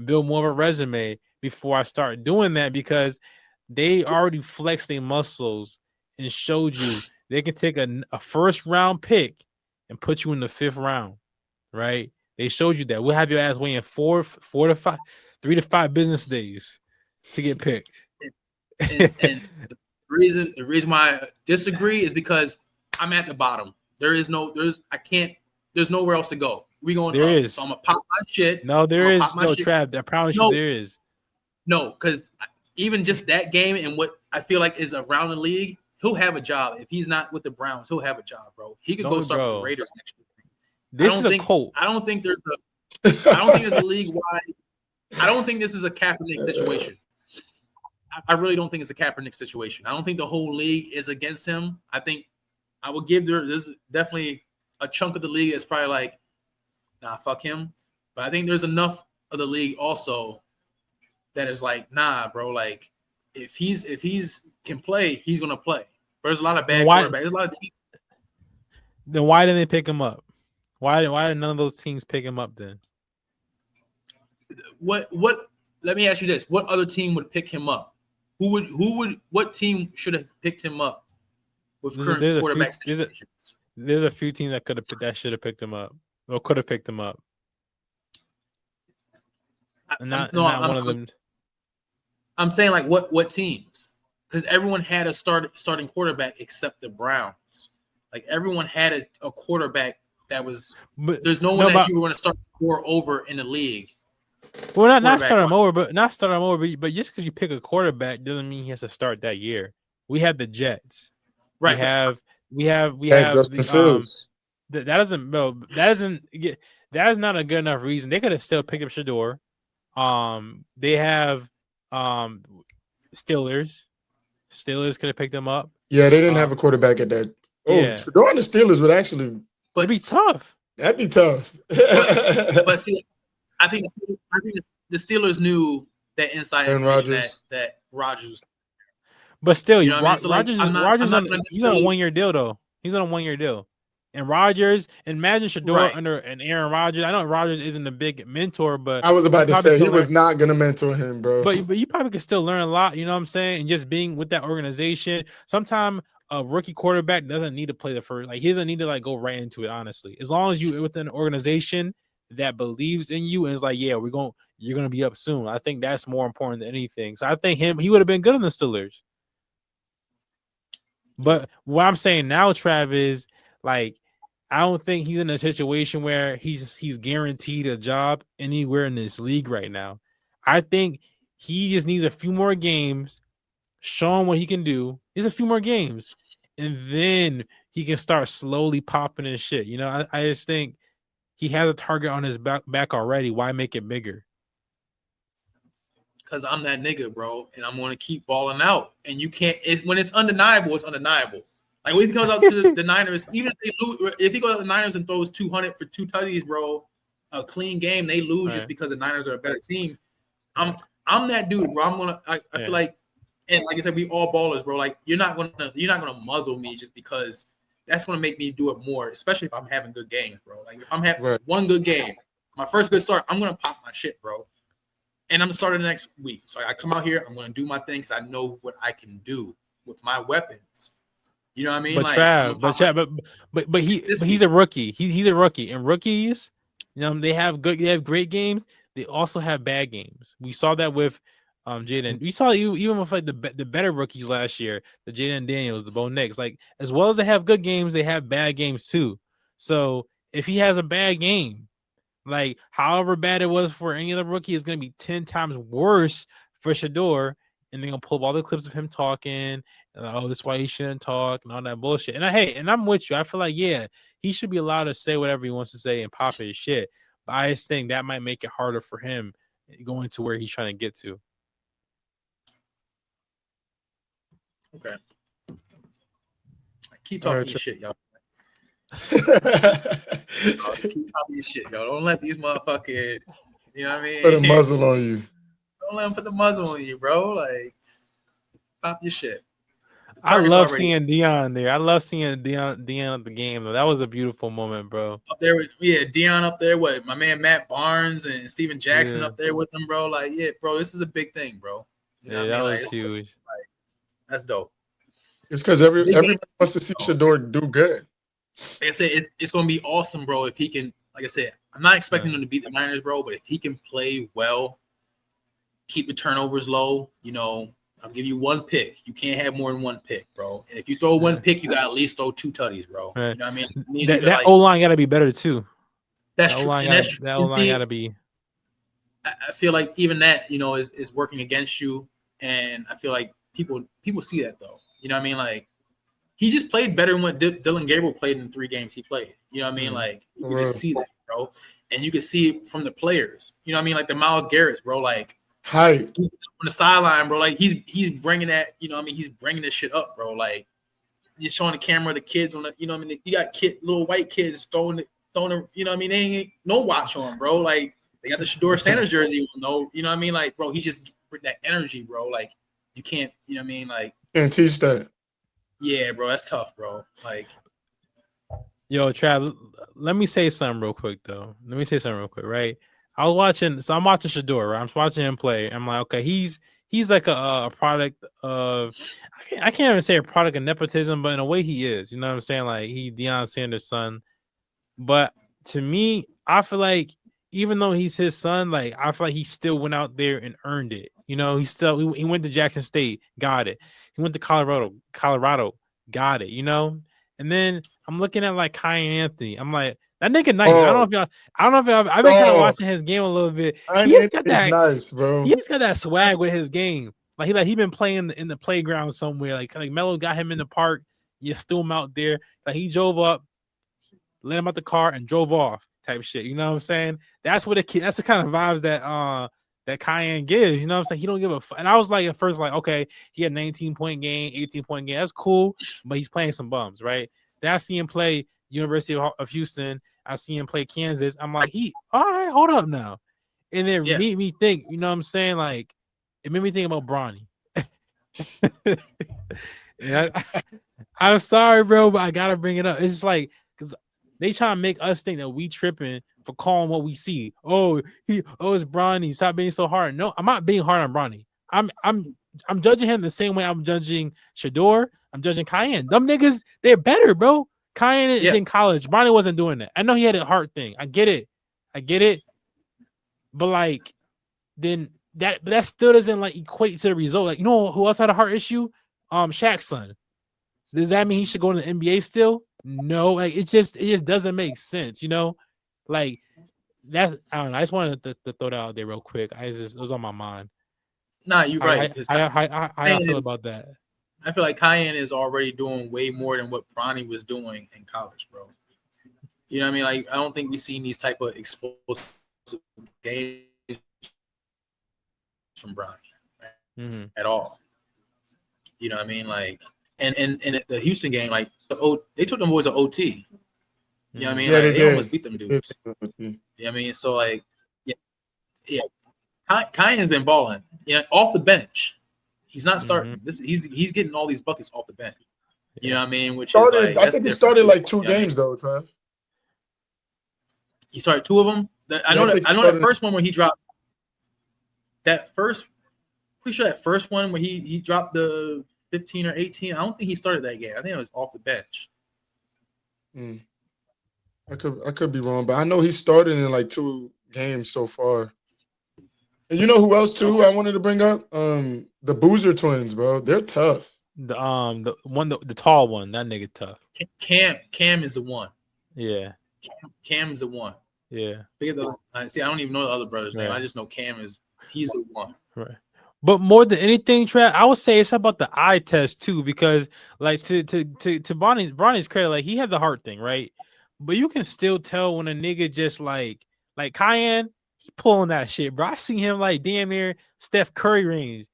build more of a resume before I start doing that because they already flexed their muscles and showed you they can take a first round pick and put you in the 5th round, right? They showed you that. We'll have your ass waiting 3 to 5 business days to get picked. And the reason why I disagree is because I'm at the bottom. There's nowhere else to go. We going There up. is. So I'm gonna pop my shit. No, there I'm is pop my no shit. trap. I promise you, there is. No, because even just that game and what I feel like is around the league, he'll have a job. If he's not with the Browns, he'll have a job, bro. He could go start with the Raiders next year. This is a cult. I don't think there's a league wide. I don't think this is a Kaepernick situation. I really don't think it's a Kaepernick situation. I don't think the whole league is against him. I think I would give there's definitely a chunk of the league that's probably like, nah, fuck him. But I think there's enough of the league also that is like, nah, bro. Like, if he's can play, he's gonna play. But there's a lot of bad quarterbacks. There's a lot of teams. Then why didn't they pick him up? Why did none of those teams pick him up then? What? Let me ask you this: what other team would pick him up? What team should have picked him up with current quarterback situations? There's a few teams that should have picked him up or could have picked him up. Not one of them. I'm saying like what teams? Because everyone had a starting quarterback except the Browns. Like everyone had a quarterback that was. But there's no one that you were going to start for over in the league. Well, not start him over, but just because you pick a quarterback doesn't mean he has to start that year. We have the Jets, right? We have Justin Fields. That is not a good enough reason. They could have still picked up Shedeur. They have Steelers. Steelers could have picked them up. Yeah, they didn't have a quarterback at that. Oh, yeah. Shedeur and the Steelers would actually. It'd be tough. That'd be tough. but see. I think the Steelers knew that inside information that Rodgers was. But still, you know what I mean? So Rodgers he's on a 1 year deal though. He's on a 1 year deal. And Rodgers, imagine Shedeur under an Aaron Rodgers. I know Rodgers isn't a big mentor, but I was about to say he was not gonna mentor him, bro. But you probably could still learn a lot, you know what I'm saying? And just being with that organization. Sometimes a rookie quarterback doesn't need to play the first, like he doesn't need to like go right into it, honestly. As long as you within an organization that believes in you and is like, yeah, you're gonna be up soon. I think that's more important than anything. So I think he would have been good in the Steelers. But what I'm saying now, Trav, is like I don't think he's in a situation where he's guaranteed a job anywhere in this league right now. I think he just needs a few more games, show him what he can do. Just a few more games, and then he can start slowly popping and shit. You know, I just think he has a target on his back already. Why make it bigger? Because I'm that nigga, bro, and I'm going to keep balling out. And you can't when it's undeniable, it's undeniable. Like when he comes out to the Niners, even if they lose, if he goes out to the Niners and throws 200 for 2 tutties, bro, a clean game, they lose just because the Niners are a better team. I'm that dude, bro. I feel like, and like I said, we all ballers, bro. Like you're not gonna muzzle me just because that's gonna make me do it more, especially if I'm having good games, bro. Like if I'm having one good game, my first good start, I'm gonna pop my shit, bro. And I'm gonna start the next week. So I come out here, I'm gonna do my thing because I know what I can do with my weapons. You know what I mean? But he's a rookie. He's a rookie, and rookies, you know, they have great games. They also have bad games. We saw that with Jaden. We saw even with like the better rookies last year, the Jaden Daniels, the Bo Nix. Like as well as they have good games, they have bad games too. So if he has a bad game, like however bad it was for any other rookie, it's gonna be 10 times worse for Shedeur. And they're gonna pull up all the clips of him talking. And, that's why he shouldn't talk and all that bullshit. And I'm with you. I feel like he should be allowed to say whatever he wants to say and pop his shit. But I just think that might make it harder for him going to where he's trying to get to. Okay. Keep talking your shit, y'all. Keep talking your shit, y'all. Don't let these motherfuckers, you know what I mean? Put a muzzle on you. Don't let them put the muzzle on you, bro. Like, pop your shit. I love seeing Dion there. I love seeing Dion at the game, though. That was a beautiful moment, bro. Up there with Dion up there. What my man Matt Barnes and Steven Jackson up there with them, bro. Like, bro, this is a big thing, bro. You know that what I mean? Was huge. Like, that's dope. It's because everyone wants to see Shedeur do good. Like I said, it's gonna be awesome, bro. If he can, like I said, I'm not expecting him to beat the Niners, bro. But if he can play well, keep the turnovers low, you know. I'll give you one pick. You can't have more than one pick, bro. And if you throw one pick, you got to at least throw 2 tutties, bro. Right. You know what I mean? That O-line got to be better, too. That's true, and that's true. That O-line got to be. I feel like even that, is working against you, and I feel like people see that though. You know what I mean? Like he just played better than what Dylan Gabriel played in the 3 games he played. You know what I mean? Like you can just see that, bro, and you can see it from the players. You know what I mean? Like the Myles Garrett's, bro. Like hype on the sideline, bro. Like he's bringing that. You know what I mean? He's bringing this shit up, bro. Like you're showing the camera the kids on the. You know what I mean? You got little white kids throwing. You know what I mean? They ain't no watch on, bro. Like. They got the Shedeur Sanders jersey. No, you know what I mean? Like, bro, he just that energy, bro. Like, you can't, you know what I mean? Like, can't teach that. Yeah, bro, that's tough, bro. Like, yo, Trav, let me say something real quick, though. Right? I'm watching Shedeur, right? I'm watching him play. I'm like, okay, he's like a product of, I can't even say a product of nepotism, but in a way he is. You know what I'm saying? Like, he Deion Sanders' son. But to me, I feel like even though he's his son, like I feel like he still went out there and earned it. You know, he went to Jackson State, got it. He went to Colorado, got it. You know, and then I'm looking at like Kyan Anthony. I'm like, that nigga nice. I don't know if y'all. I've been kind of watching his game a little bit. He's got that nice, bro. He's got that swag with his game. Like he been playing in the playground somewhere. Like Melo got him in the park. You threw him out there. Like he drove up, let him out the car and drove off type shit. You know what I'm saying? That's what that's the kind of vibes that Cayenne gives. You know what I'm saying? He don't give a fuck. And I was like at first, like, okay, he had 19-point game, 18-point game. That's cool, but he's playing some bums, right? Then I see him play University of Houston. I see him play Kansas. I'm like, all right, hold up now. And then made me think, you know what I'm saying? Like, it made me think about Bronny. I'm sorry, bro, but I gotta bring it up. It's just like, because they try to make us think that we tripping for calling what we see. Oh, it's Bronny. Stop being so hard. No, I'm not being hard on Bronny. I'm judging him the same way I'm judging Shedeur. I'm judging Cayenne. Them niggas, they're better, bro. Cayenne is in college. Bronny wasn't doing that. I know he had a heart thing. I get it. But like, then that still doesn't like equate to the result. Like, you know who else had a heart issue? Shaq's son. Does that mean he should go to the NBA still? No, like it just doesn't make sense, you know. Like that's I don't know. I just wanted to throw that out there real quick. It was on my mind. Nah, you're right. How I feel about that? I feel like Cayenne is already doing way more than what Bronny was doing in college, bro. You know what I mean? Like I don't think we've seen these type of explosive games from Bronny at all. You know what I mean? Like. And the Houston game, like they took them boys to OT. You know what I mean? Yeah, like, they almost beat them dudes. You know what I mean? So like, yeah. Cayenne's been balling. You know, off the bench. He's not starting. He's getting all these buckets off the bench. You know what I mean? Which is like, I think he started like 2 games though, Trav. He started 2 of them. I know that first one where he dropped. Pretty sure that first one where he dropped the 15 or 18. I don't think he started that game. I think it was off the bench. I could be wrong, but I know he started in like 2 games so far. And you know who else too? I wanted to bring up the Boozer twins, bro. They're tough. The tall one, that nigga tough. Cam is the one. Yeah. Cam's the one. Yeah. See, I don't even know the other brother's name. I just know he's the one. Right. But more than anything, Trav, I would say it's about the eye test too, because like to Bronny's credit, like he had the heart thing, right? But you can still tell when a nigga just like Cayenne, he pulling that shit, bro. I see him like damn near Steph Curry range.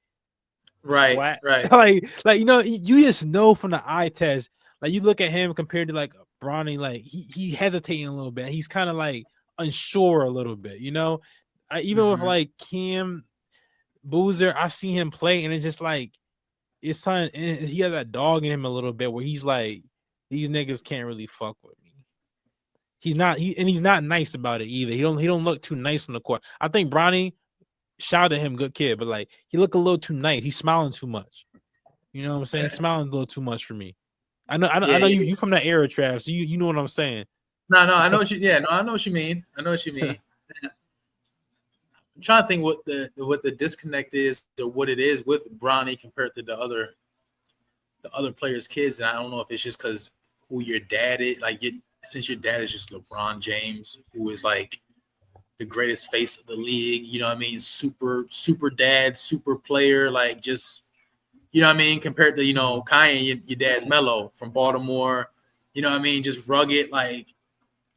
Right. like you know, you just know from the eye test. Like you look at him compared to like Bronny, like he hesitating a little bit. He's kind of like unsure a little bit, you know. Even with like Cam Boozer, I've seen him play, and it's just like it's something. And he has that dog in him a little bit, where he's like, these niggas can't really fuck with me. He's not nice about it either. He don't look too nice on the court. I think Bronny, shout at him, good kid, but like he look a little too nice. He's smiling too much. You know what I'm saying? He's smiling a little too much for me. I know you from that era, Trav. So you know what I'm saying. No, I know what you. Yeah, no, I know what you mean. I'm trying to think what the disconnect is or what it is with Bronny compared to the other players' kids, and I don't know if it's just because who your dad is, like since your dad is just LeBron James, who is like the greatest face of the league, you know what I mean? Super dad, super player, like just, you know what I mean? Compared to, Kanye, your dad's Melo from Baltimore, you know what I mean? Just rugged, like,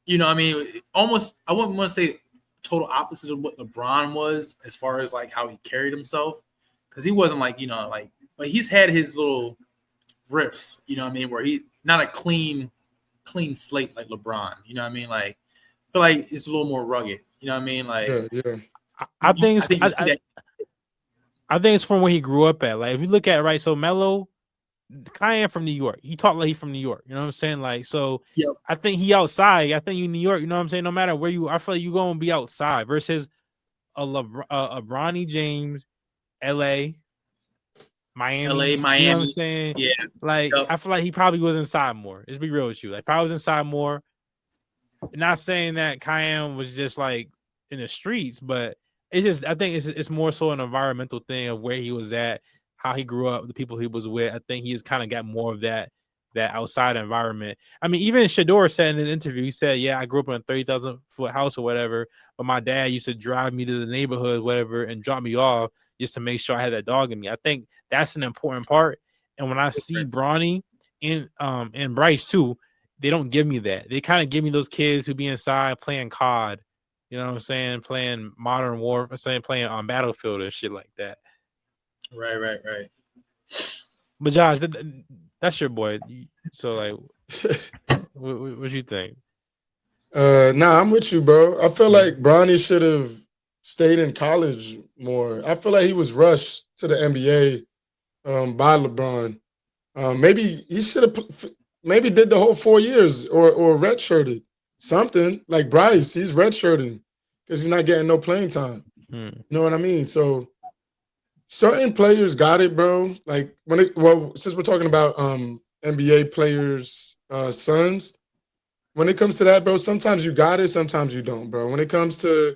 you know what I mean? Almost, I wouldn't want to say total opposite of what LeBron was as far as like how he carried himself. Because he wasn't like, but he's had his little riffs, you know what I mean? Where he not a clean slate like LeBron, you know what I mean? Like, I feel like it's a little more rugged, you know what I mean? Like, yeah. I think I think you see that. I think it's from where he grew up at. Like if you look at right, so Melo, Kanye from New York. He talked like he's from New York. You know what I'm saying? Like so, Yep. I think he outside. I think you New York. You know what I'm saying? No matter where you, I feel like you gonna be outside versus a Bronny James, L.A., Miami. LA, You know what I'm Miami. saying? Yeah. Like Yep. I feel like he probably was inside more. Let's be real with you. Like probably was inside more. Not saying that Kanye was just like in the streets, but it's just I think it's more so an environmental thing of where he was at, how he grew up, the people he was with. I think he's kind of got more of that outside environment. I mean, even Shedeur said in an interview, he said, "Yeah, I grew up in a 30,000-foot house or whatever, but my dad used to drive me to the neighborhood, whatever, and drop me off just to make sure I had that dog in me." I think that's an important part. And when I see Bronny and Bryce too, they don't give me that. They kind of give me those kids who be inside playing COD, you know what I'm saying, playing Modern Warfare, playing on Battlefield and shit like that. Right. But Josh, that's your boy. So like, what you think? Nah, I'm with you, bro. I feel like Bronny should have stayed in college more. I feel like he was rushed to the NBA by LeBron. Maybe he should have maybe did the whole 4 years or redshirted something like Bryce. He's redshirting because he's not getting no playing time. You know what I mean? So certain players got it, bro. Like since we're talking about NBA players' sons, when it comes to that, bro, sometimes you got it, sometimes you don't, bro. When it comes to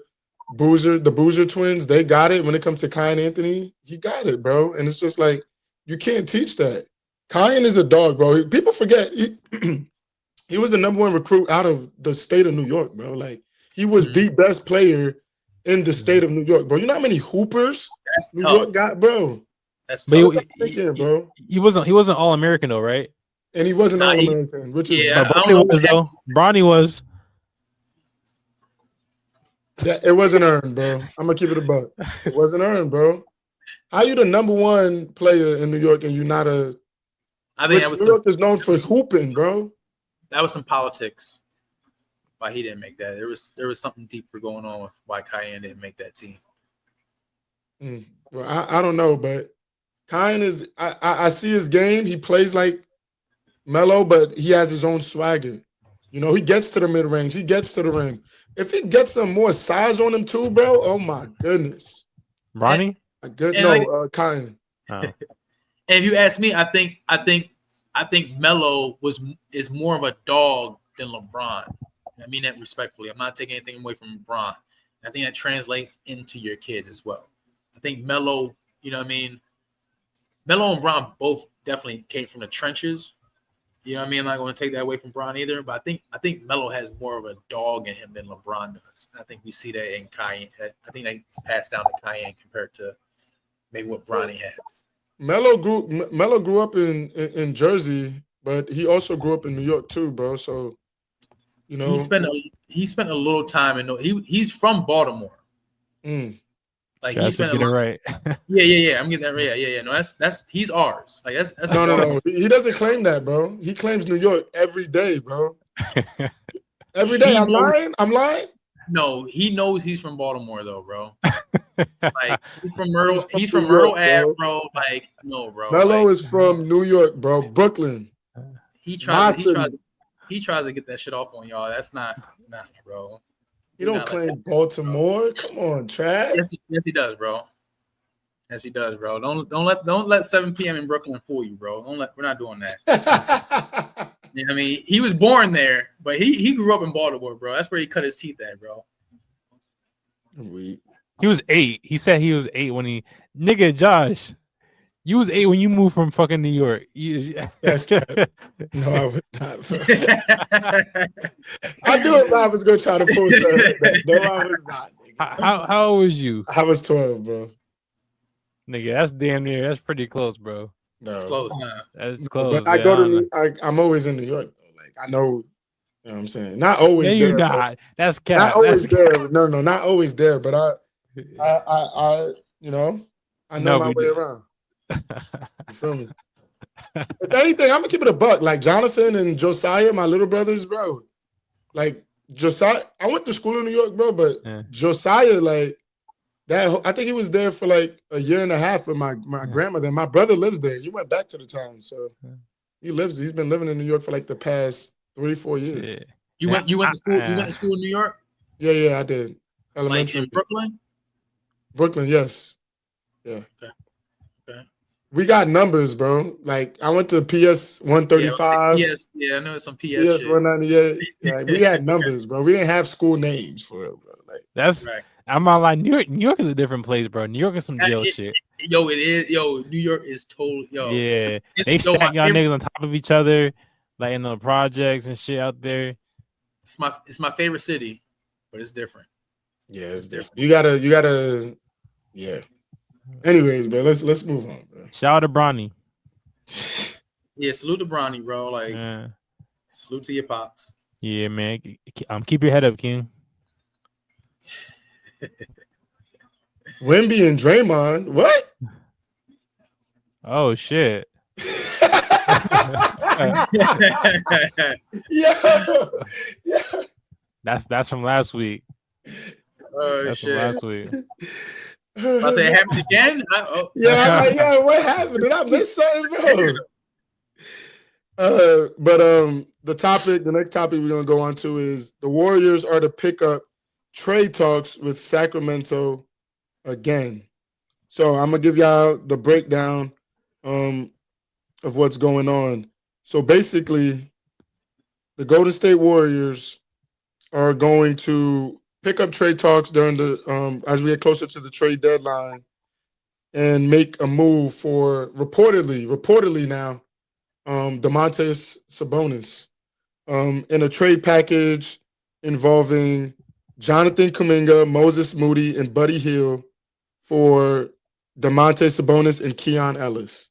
the Boozer twins, they got it. When it comes to Kyan Anthony, he got it, bro. And it's just like you can't teach that. Kyan is a dog, bro. People forget he was the #1 recruit out of the state of New York, bro. Like he was the best player in the state of New York, bro. You know how many hoopers New York got, bro? That's tough. Bro. He wasn't All American though, right? And he wasn't All American, which is but Bronny was though. Bronny was. It wasn't earned, bro. I'm gonna keep it a buck. It wasn't earned, bro. How you the #1 player in New York and you not a? I think New York is known for hooping, bro. That was some politics. Why he didn't make that? There was something deeper going on with why Kyan didn't make that team. Well, I don't know, but Kyan is. I see his game. He plays like Melo, but he has his own swagger. You know, he gets to the mid range. He gets to the rim. If he gets some more size on him too, bro. Oh my goodness. Ronnie? Kyan. Oh. And if you ask me, I think Melo is more of a dog than LeBron. I mean that respectfully. I'm not taking anything away from LeBron. I think that translates into your kids as well. I think Melo, you know what I mean? Melo and Bron both definitely came from the trenches. You know what I mean? I'm not going to take that away from Bron either, but I think Melo has more of a dog in him than LeBron does. I think we see that in Kanye. I think that's passed down to Kanye compared to maybe what Bronny has. Melo grew up in Jersey, but he also grew up in New York too, bro. So, you know, he spent a little time in. He's from Baltimore. Like he spent get it right. Yeah. I'm getting that right. Yeah. No, that's he's ours. Like that's no. He doesn't claim that, bro. He claims New York every day, bro. Every day. I'm lying. No, he knows he's from Baltimore though, bro. Like he's from Myrtle Ave, bro. Like no, bro. Melo is from New York, bro. Brooklyn. He tries to get that shit off on y'all. That's not bro. He don't claim like Baltimore. Come on, Trav. Yes, he does, bro. Yes, he does, bro. Don't let 7 p.m. in Brooklyn fool you, bro. We're not doing that. You know what I mean? He was born there, but he grew up in Baltimore, bro. That's where he cut his teeth at, bro. He was 8. He said he was 8 when Josh. You was 8 when you moved from fucking New York. That's cap. No, I was not, bro. I knew if I was gonna try to pull something like that. No, I was not, nigga. How old was you? I was 12, bro. Nigga, that's damn near. That's pretty close, bro. It's No. close, huh? That's No, close. but I Yeah, go I to don't know. I'm always in New York, though. Like I know, you know what I'm saying? Not always Yeah, you're there, bro. not. That's Not cap. always That's there. No, not always there, but cap. you know, I know No, my we way do. around. You feel me? If anything, I'm gonna keep it a buck. Like Jonathan and Josiah, my little brothers, bro. Like Josiah, I went to school in New York, bro, but Yeah. Josiah, like that, I think he was there for like a year and a half with my grandmother. And my brother lives there. He went back to the town, so he's been living in New York for like the past 3-4 years. Shit. You went to school. You went to school in New York, Yeah, I did. like Elementary, in Brooklyn. Brooklyn, yes, yeah. Okay. We got numbers, bro. Like I went to PS Yeah, 135, PS. Yeah, I know some PS PS shit. 198. Like we had numbers, bro. We didn't have school names for it, bro. Like That's Right. I'm not like New York. New York is a different place, bro. New York is some jail shit. Yo, it is. Yo, New York is total. Yo, Yeah, It's- they yo, my stack y'all favorite- niggas on top of each other, like in the projects and shit out there. it's my favorite city, but it's different. yeah, it's different. You gotta yeah. Anyways, bro, let's move on, bro. Shout out to Bronny. Yeah, salute to Bronny, bro. Like, Yeah, salute to your pops. yeah, man. Keep your head up, King. Wemby and Draymond, what? Oh shit. Yeah. That's from last week. Oh That's from shit! last week. I say it happened again. Yeah, I'm like, yeah, what happened? Did I miss something, bro? The next topic we're gonna go on to is the Warriors are to pick up trade talks with Sacramento again. So I'm gonna give y'all the breakdown of what's going on. So basically, the Golden State Warriors are going to pick up trade talks during the as we get closer to the trade deadline and make a move for reportedly now, Domantas Sabonis in a trade package involving Jonathan Kuminga, Moses Moody, and Buddy Hield for Domantas Sabonis and Keon Ellis.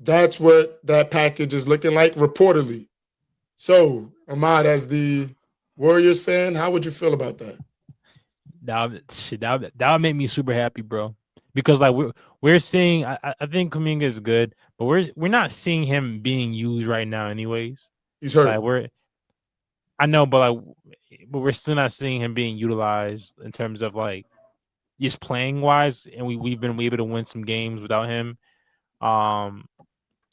That's what that package is looking like, reportedly. So, Ahmad, as the Warriors fan, how would you feel about that? That would make me super happy, bro. Because like we're seeing, I think Kuminga is good, but we're not seeing him being used right now, anyways. He's hurt. Like I know, but we're still not seeing him being utilized in terms of like just playing wise, and we've been able to win some games without him.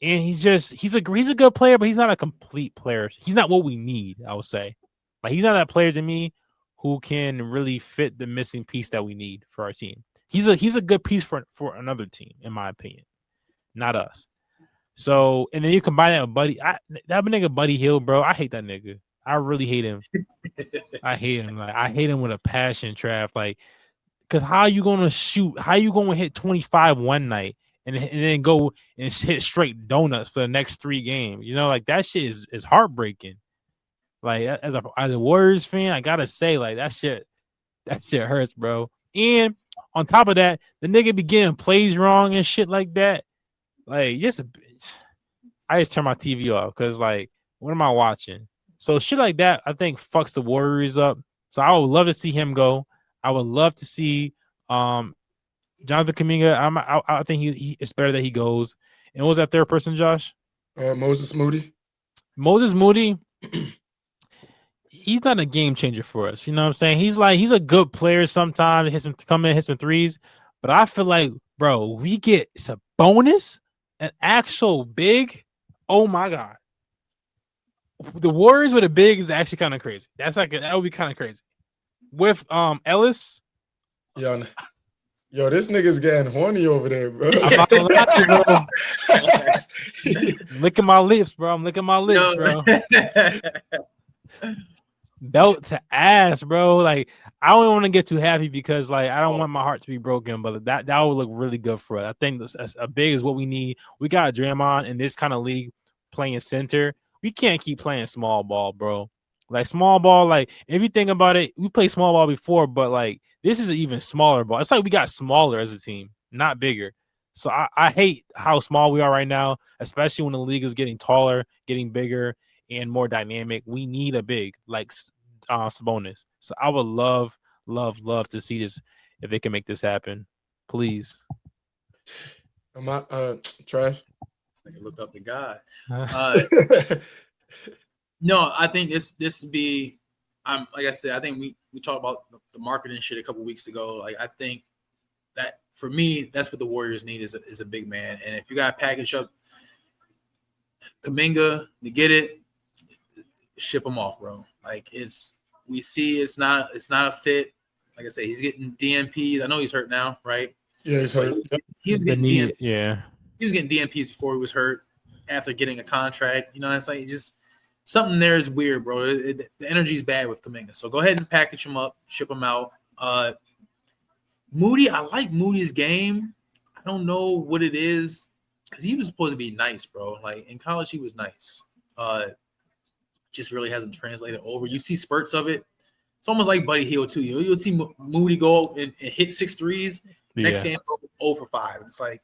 And he's a good player, but he's not a complete player. He's not what we need, I would say. Like he's not that player to me who can really fit the missing piece that we need for our team. He's a good piece for another team, in my opinion, not us. So, and then you combine that with that nigga Buddy Hield, bro. I hate that nigga. I really hate him. I hate him. Like I hate him with a passion, Trav. Like, cause how you gonna shoot? How you gonna hit 25 one night and then go and hit straight donuts for the next 3 games? You know, like that shit is heartbreaking. Like as a Warriors fan, I gotta say, like that shit hurts, bro. And on top of that, the nigga be getting plays wrong and shit like that. Like I just turn my TV off because like, what am I watching? So shit like that, I think fucks the Warriors up. So I would love to see him go. I would love to see Jonathan Kuminga. I think it's better that he goes. And what was that third person, Josh? Moses Moody. Moses Moody. He's not a game changer for us. You know what I'm saying? He's a good player sometimes. Hit some threes. But I feel like, bro, we get Sabonis, an actual big. Oh my God. The Warriors with a big is actually kind of crazy. That would be kind of crazy. With Ellis. Yo, this nigga's getting horny over there, bro. I'm not gonna lie to you, bro. I'm licking my lips, bro. Bro. belt to ass, bro. Like I don't want to get too happy because like I don't want my heart to be broken, but that would look really good for us. I think that's a big is what we need. We got Draymond in this kind of league playing center. We can't keep playing small ball, bro. Like small ball, like if you think about it, we played small ball before, but like this is an even smaller ball. It's like we got smaller as a team, not bigger. So I hate how small we are right now, especially when the league is getting taller, getting bigger, and more dynamic. We need a big like Sabonis. So I would love to see this if they can make this happen. Please. Am I trash? Look up to God. No, I think this would be. Like I said, I think we talked about the marketing shit a couple weeks ago. Like I think that for me, that's what the Warriors need is a big man. And if you got to package up Kuminga to get it, ship him off, bro. Like we see it's not a fit. Like I said, he's getting DNPs. I know he's hurt now, right? Yeah, he's hurt. He was getting DNPs. Yeah. He was getting DNPs before he was hurt. After getting a contract, you know, it's like just something there is weird, bro. The energy's bad with Kuminga. So go ahead and package him up, ship him out. Moody, I like Moody's game. I don't know what it is because he was supposed to be nice, bro. Like in college, he was nice. Just really hasn't translated over. You see spurts of it. It's almost like Buddy Hield too. You'll see Moody go and hit 6 threes. Next game, go 0 for 5. It's like,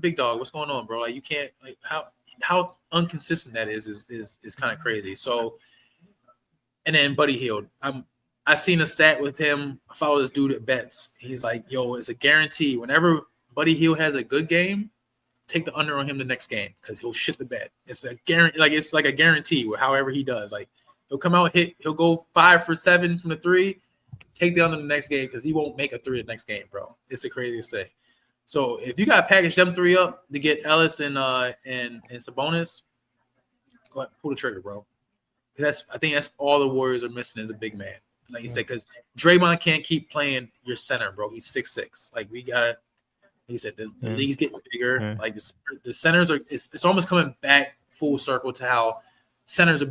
big dog, what's going on, bro? Like you can't like how inconsistent that is kind of crazy. So, and then Buddy Hield, I seen a stat with him. I follow this dude at bets. He's like, yo, it's a guarantee. Whenever Buddy Hield has a good game, take the under on him the next game because he'll shit the bet. It's a guarantee. Like it's like a guarantee with however he does. Like he'll come out he'll go 5 for 7 from the 3. Take the under the next game because he won't make a 3 the next game, bro. It's the craziest thing. So if you got to package them 3 up to get Ellis and Sabonis, go ahead, pull the trigger, bro. I think that's all the Warriors are missing is a big man. Like you said, because Draymond can't keep playing your center, bro. He's 6'6". Like we got to. He said the league's getting bigger. Like the centers are. It's almost coming back full circle to how centers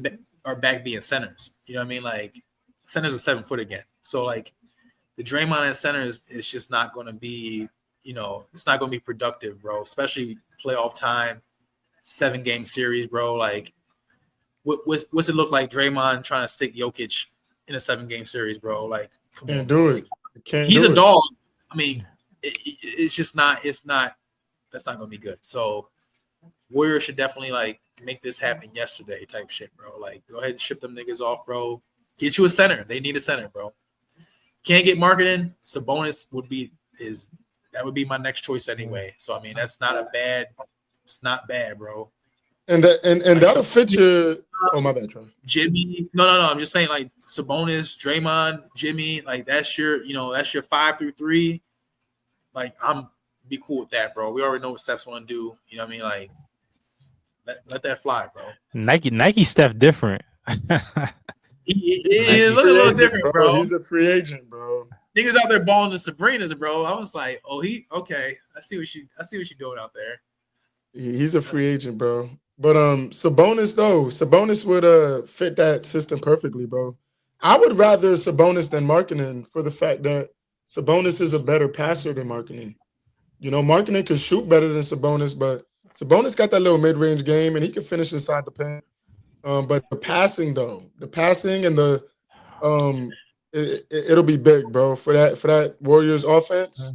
are back being centers. You know what I mean? Like centers are 7 foot again. So like the Draymond at center is just not going to be. You know, it's not going to be productive, bro. Especially playoff time, 7-game series, bro. Like, what's it look like? Draymond trying to stick Jokic in a 7-game series, bro. Like, can't do it. He's a dog. I mean, it's just not. It's not. That's not going to be good. So, Warriors should definitely like make this happen yesterday, type shit, bro. Like, go ahead and ship them niggas off, bro. Get you a center. They need a center, bro. Can't get marketing. Sabonis that would be my next choice anyway. So I mean, that's not a bad. It's not bad, bro. And that'll fit your. Oh my bad, Troy. Jimmy. No. I'm just saying, like Sabonis, Draymond, Jimmy. Like that's your 5 through 3. Like I'm be cool with that, bro. We already know what Steph's want to do. You know what I mean? Like let that fly, bro. Nike Steph different. He look a little different, bro. He's a free agent, bro. Niggas out there balling the Sabrinas, bro. I was like, oh, okay. I see what you're doing out there. He's a free agent, bro. But Sabonis would fit that system perfectly, bro. I would rather Sabonis than Markkanen for the fact that Sabonis is a better passer than Markkanen. You know, Markkanen can shoot better than Sabonis, but Sabonis got that little mid-range game and he can finish inside the paint. But the passing and the it'll be big, bro, for that Warriors offense.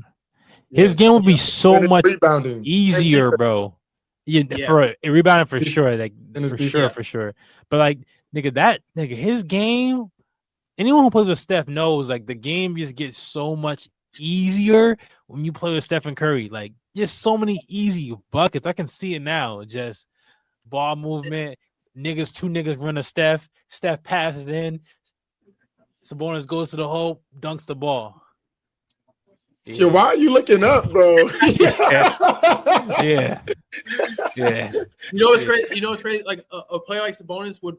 His game will be so much rebounding easier, bro. Yeah, for a rebounding for sure, like for sure. But like his game. Anyone who plays with Steph knows like the game just gets so much easier when you play with Stephen Curry. Like just so many easy buckets. I can see it now. Just ball movement. Two niggas run to Steph. Steph passes in. Sabonis goes to the hole, dunks the ball. Yeah, why are you looking up, bro? Yeah. You know what's crazy? Like a player like Sabonis would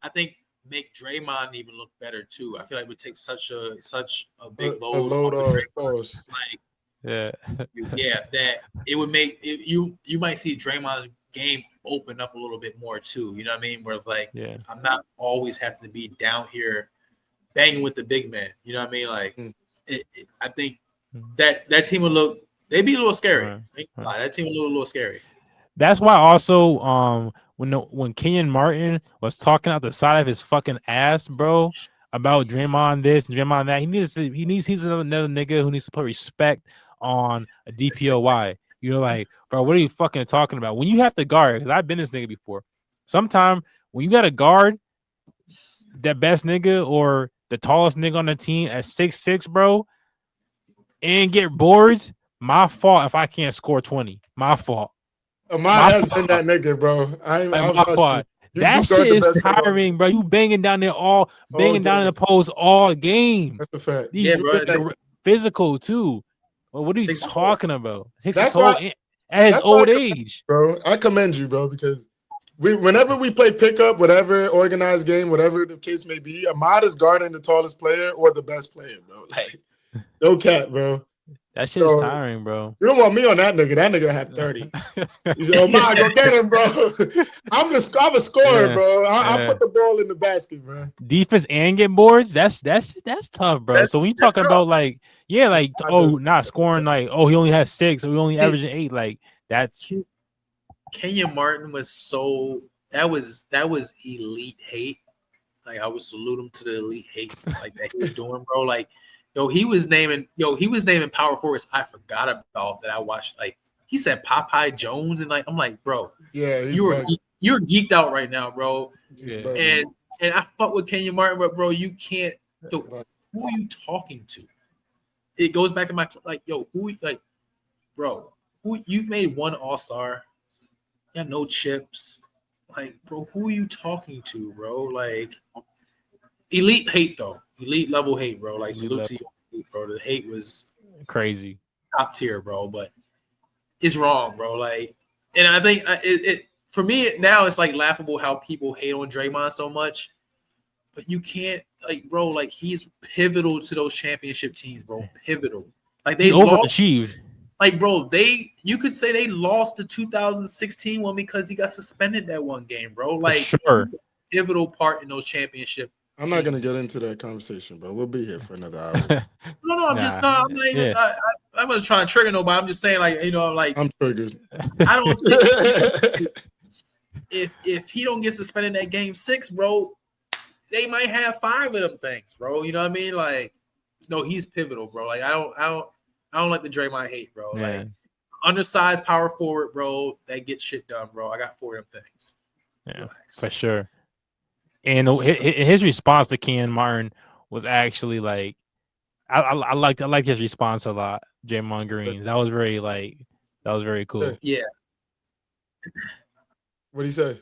I think make Draymond even look better too. I feel like it would take such a big load off. Like, that it would make it, you might see Draymond's game open up a little bit more too. You know what I mean? Where it's like Yeah. I'm not always having to be down here banging with the big man. You know what I mean? Like I think that team would they'd be a little scary. Right. That team would look a little scary. That's why also when Kenyon Martin was talking out the side of his fucking ass, bro, about Draymond this and Draymond that, he's another nigga who needs to put respect on a DPOY. You know, like, bro, what are you fucking talking about? When you have to guard, because I've been this nigga before. Sometime when you got to guard that best nigga or the tallest nigga on the team at 6'6", bro, and get boards, my fault if I can't score 20. My fault. Ahmad has been that nigga, bro. My fault. That shit is tiring, bro. You banging down there down in the post all game. That's a fact. These physical too. Well, what are you talking about? That's why at his old age, bro. I commend you, bro, because whenever we play pickup, whatever organized game, whatever the case may be, Ahmad is guarding the tallest player or the best player, bro. Like, no cap, bro. That shit is tiring, bro. You don't want me on that nigga. That nigga have 30. You say, Ahmad, go get him, bro. I'm a scorer, bro. I put the ball in the basket, bro. Defense and get boards. That's tough, bro. So when you talking about like, not scoring, like, he only has 6, or we only averaging 8, like that's. Kenyon Martin was that was elite hate. Like I would salute him to the elite hate like that he was doing, bro. Like, he was naming power forwards I forgot about that I watched. Like he said Popeye Jones, and like I'm like, bro, you're geeked out right now, bro. Yeah. And I fuck with Kenyon Martin, but bro, you can't. Who are you talking to? It goes back to my you've made one All-Star, you got no chips, like, bro, who are you talking to, bro? Like, elite hate though, elite level hate, bro. Like, salute to you, bro. The hate was crazy, top tier, bro. But it's wrong, bro. Like, and I think it for me now it's like laughable how people hate on Draymond so much. But you can't, like, bro, like, he's pivotal to those championship teams, bro. Pivotal. Like, they overachieved. Like, bro, you could say they lost the 2016 one because he got suspended that one game, bro. Like, he's a pivotal part in those championship. I'm not gonna get into that conversation, bro. We'll be here for another hour. No, I'm just not. I'm not even. I'm not trying to trigger nobody. I'm just saying, like, like, I'm triggered. I don't think if he don't get suspended at game 6, bro, they might have 5 of them things, bro. You know what I mean? Like, no, he's pivotal, bro. Like, I don't like the Draymond hate, bro. Yeah. Like, undersized power forward, bro, that gets shit done, bro. I got 4 of them things. Yeah, relax. For sure. And his response to Kenyon Martin was actually like, I liked his response a lot. Draymond Green, that was very cool. Yeah. What'd he say?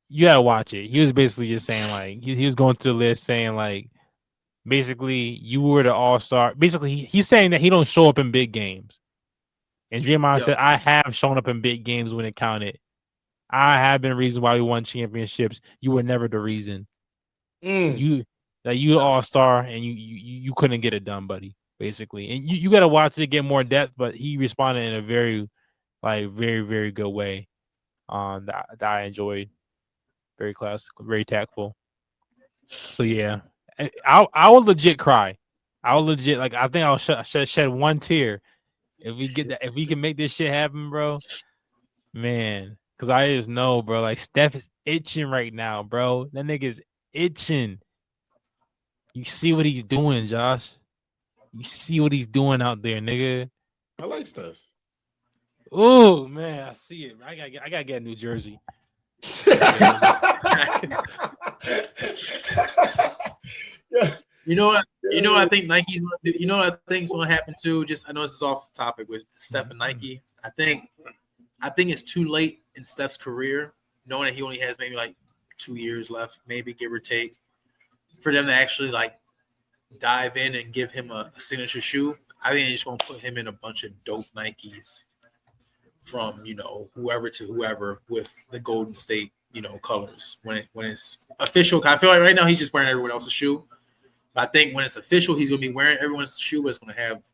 You gotta watch it. He was basically just saying, like, he was going through the list saying, like, basically you were the all-star. Basically, he's saying that he don't show up in big games. And Draymond said, I have shown up in big games when it counted. I have been the reason why we won championships. You were never the reason. You all-star and you couldn't get it done, buddy. Basically, and you got to watch it to get more depth. But he responded in a very, very, very good way. That I enjoyed. Very classical, very tactful. So yeah, I will legit cry. I will legit, like, I think I'll shed one tear if we get that. If we can make this shit happen, bro. Man. Because I just know, bro, like, Steph is itching right now, bro. That nigga's itching. You see what he's doing, Josh. You see what he's doing out there, nigga. I like Steph. Oh, man, I see it. I gotta get New Jersey. You know what I think Nike's gonna do? You know what I think is gonna happen too? Just, I know this is off topic with Steph and Nike. I think it's too late in Steph's career, knowing that he only has maybe like 2 years left, maybe give or take, for them to actually, like, dive in and give him a signature shoe. I think they're just gonna put him in a bunch of dope Nikes from, whoever to whoever with the Golden State, colors when it's official. I feel like right now he's just wearing everyone else's shoe. But I think when it's official, he's gonna be wearing everyone's shoe, but it's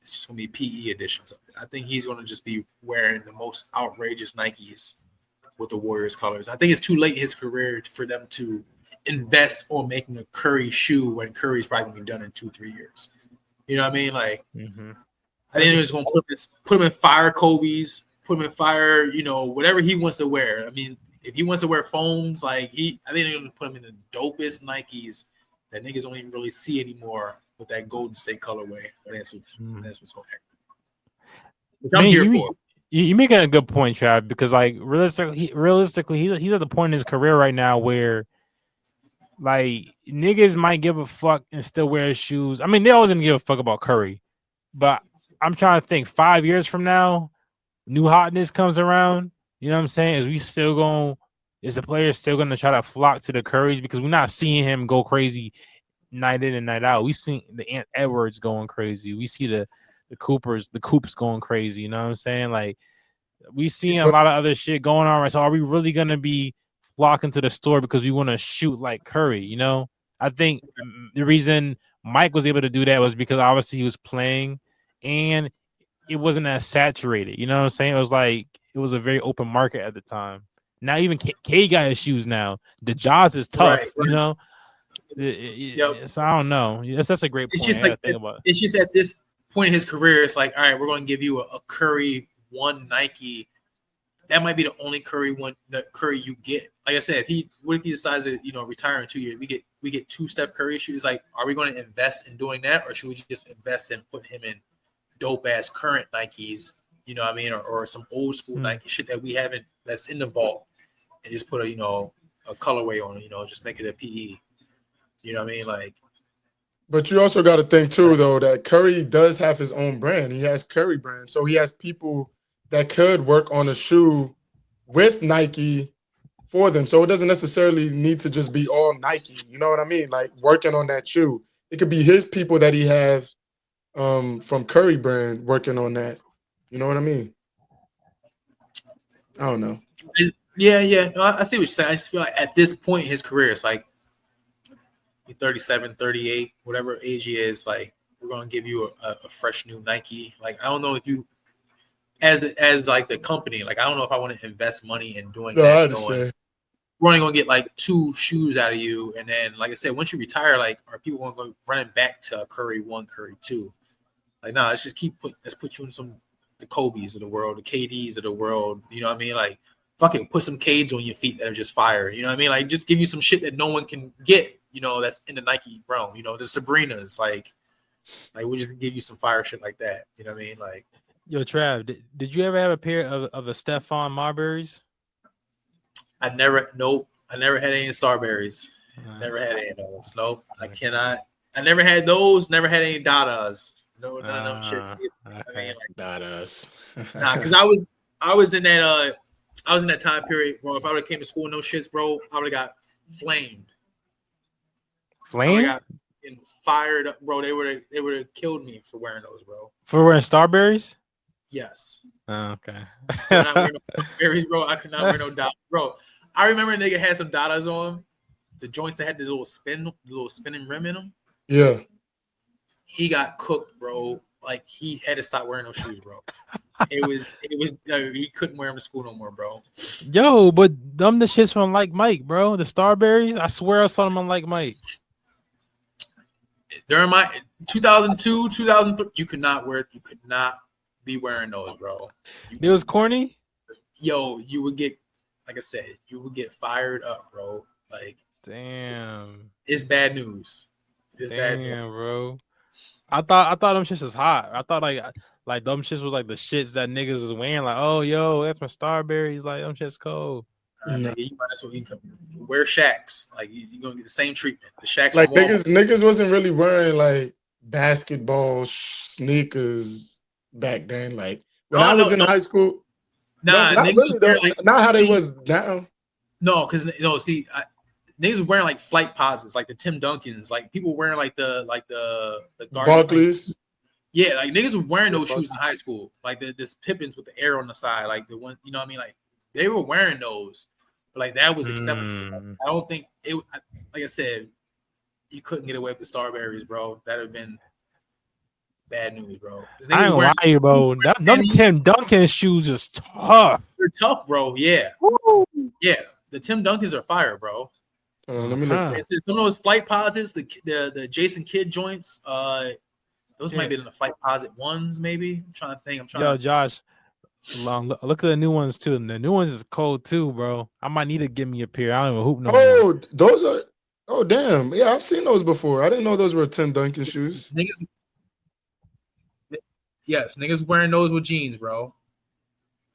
just gonna be PE editions of it. I think he's gonna just be wearing the most outrageous Nikes with the Warriors colors. I think it's too late in his career for them to invest on making a Curry shoe when Curry's probably gonna be done in 2-3 years. You know what I mean? Like, I think they're just gonna put him in fire Kobe's, put him in fire, whatever he wants to wear. I mean, if he wants to wear foams, I think they're gonna put him in the dopest Nikes that niggas don't even really see anymore with that Golden State colorway. That's what's gonna happen. Which I'm here for. You're making a good point, Trav, because like realistically, he's at the point in his career right now where like niggas might give a fuck and still wear his shoes. I mean, they always gonna give a fuck about Curry, but I'm trying to think 5 years from now, new hotness comes around. You know what I'm saying? Is the player still gonna try to flock to the Currys because we're not seeing him go crazy night in and night out. We seen the Ant Edwards going crazy. We see the Coops going crazy. You know what I'm saying? Like we seen a lot of other shit going on. Right? So are we really gonna be flocking to the store because we want to shoot like Curry? You know, I think the reason Mike was able to do that was because obviously he was playing and it wasn't as saturated. You know what I'm saying? It was a very open market at the time. Now even K got his shoes now. The Jaws is tough. Right. You know. So I don't know. That's a great point. It's just at this point in his career, it's like, all right, we're going to give you a Curry one Nike. That might be the only Curry you get. Like I said, what if he decides to retire in 2 years? We get 2 Steph Curry shoes. Like, are we going to invest in doing that, or should we just invest in putting him in dope ass current Nikes? You know what I mean, or some old school Nike shit that we haven't that's in the vault, and just put a colorway on it. Just make it a PE. You know what I mean? Like, but you also got to think too, though, that Curry does have his own brand. He has Curry brand, so he has people that could work on a shoe with Nike for them. So it doesn't necessarily need to just be all Nike. You know what I mean? Like working on that shoe, it could be his people that he have from Curry brand working on that. You know what I mean? I don't know. Yeah. No, I see what you're saying. I just feel like at this point in his career, it's like 37, 38, whatever age he is, like we're gonna give you a fresh new Nike. Like I don't know if you, as like the company, like I don't know if I want to invest money in doing that. We're only gonna get like 2 shoes out of you, and then like I said, once you retire, like are people gonna go running back to Curry 1, Curry 2? Like nah, let's just let's put you in the Kobe's of the world, the KDs of the world. You know what I mean? Like fucking put some Cades on your feet that are just fire. You know what I mean? Like just give you some shit that no one can get. That's in the Nike realm. The Sabrinas, like we'll just give you some fire shit like that. You know what I mean? Like, yo, Trav, did you ever have a pair of the Stephon Marburys? I never had any Starberries. Never had any of those. Nope, I cannot. I never had those. Never had any Dadas. No, none of them shits. I mean, like Dadas. Nah, because I was in that time period, bro. If I would have came to school with no shits, bro, I would have got flamed. Flame? Got fired up, bro. They would have killed me for wearing those, bro. For wearing Starberries? Yes. Oh, okay. I could not wear no Starberries, bro. I could not wear no Dadas, bro. I remember a nigga had some Dadas on, the joints that had the little spinning rim in them. Yeah. He got cooked, bro. Like he had to stop wearing those shoes, bro. It was he couldn't wear them to school no more, bro. Yo, but them the shits from Like Mike, bro. The Starberries. I swear I saw them on Like Mike. During my 2002, 2003, you could not be wearing those, bro. It was corny. Yo, you would get, like I said, fired up, bro. Like, damn, it's bad news. Bad news, bro. I thought them shits was hot. I thought like them shits was like the shits that niggas was wearing. Like, oh, yo, that's my Starberries. Like, them shits cold. Nigga, you might as well wear Shaqs. Like you're gonna get the same treatment. The Shaqs, like niggas wasn't really wearing like basketball sneakers back then. Like when I was in high school, not really though. Not how they was now. No, because see, niggas were wearing like flight posits, like the Tim Duncans, like people wearing like the Barclays. Like, yeah, like niggas were wearing those shoes in high school, like this Pippins with the air on the side, like the one, you know what I mean? Like they were wearing those. But like that was acceptable. I don't think it. Like I said, you couldn't get away with the Starberries, bro. That'd have been bad news, bro. I ain't lying, bro. Them Tim Duncan shoes is tough. They're tough, bro. Yeah. Woo. Yeah, the Tim Duncans are fire, bro. Let me look. Some of those flight posits, the Jason Kidd joints, those might be in the flight posit ones, maybe. I'm trying to think. Yo, Josh, look at the new ones too. The new ones is cold too, bro. I might need to give me a pair. I don't even hoop no more. Those are. Oh damn! Yeah, I've seen those before. I didn't know those were Tim Duncan shoes. Niggas wearing those with jeans, bro.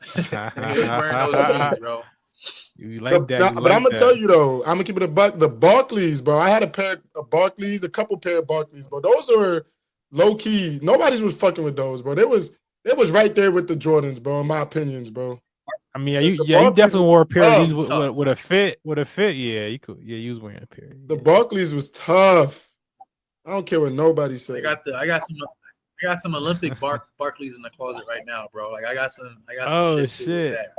Niggas wearing those with jeans, bro. You like that? But I'm gonna tell you though, I'm gonna keep it a buck. The Barclays, bro. I had a pair of Barclays, a couple pair of Barclays, bro. Those are low key. Nobody was fucking with those, bro. They was right there with the Jordans, bro. In my opinions, bro. I mean, you definitely wore a pair of these with a fit. With a fit, yeah, you could. Yeah, you was wearing a pair. The Barclays was tough. I don't care what nobody said. I got some Olympic Barclays in the closet right now, bro. Like I got some shit too with that.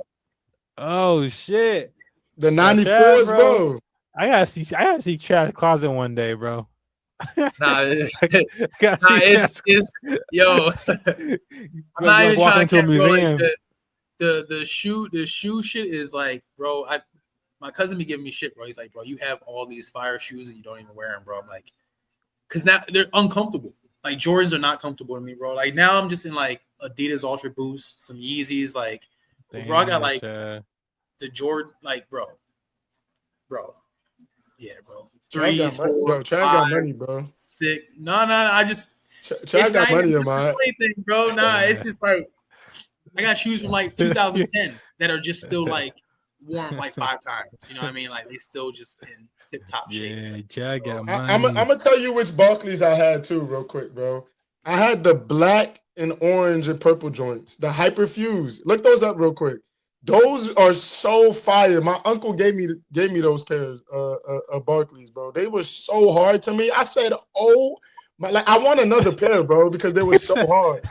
Oh shit! The 94s, bro. I gotta see Chad's closet one day, bro. Nah, it's yo. I'm not even trying to museum. Like, the shoe shit is like, bro. My cousin be giving me shit, bro. He's like, bro, you have all these fire shoes and you don't even wear them, bro. I'm like, cause now they're uncomfortable. Like Jordans are not comfortable to me, bro. Like now I'm just in like Adidas Ultra Boost, some Yeezys, like. Bro, I got like the Jordan, like, bro. Yeah, bro. 3, 4, bro. Trav got money, bro. 6. No. I just Trav got money in my thing, bro. Nah, it's just like I got shoes from like 2010 that are just still like worn like 5 times. You know what I mean? Like they still just in tip top shape. Yeah, Trav got money. I'm gonna tell you which Barclays I had too, real quick, bro. I had the black and orange and purple joints, the Hyperfuse. Look those up real quick. Those are so fire. My uncle gave me those pairs of Barclays, bro. They were so hard to me. I said, "Oh my!" Like I want another pair, bro, because they were so hard.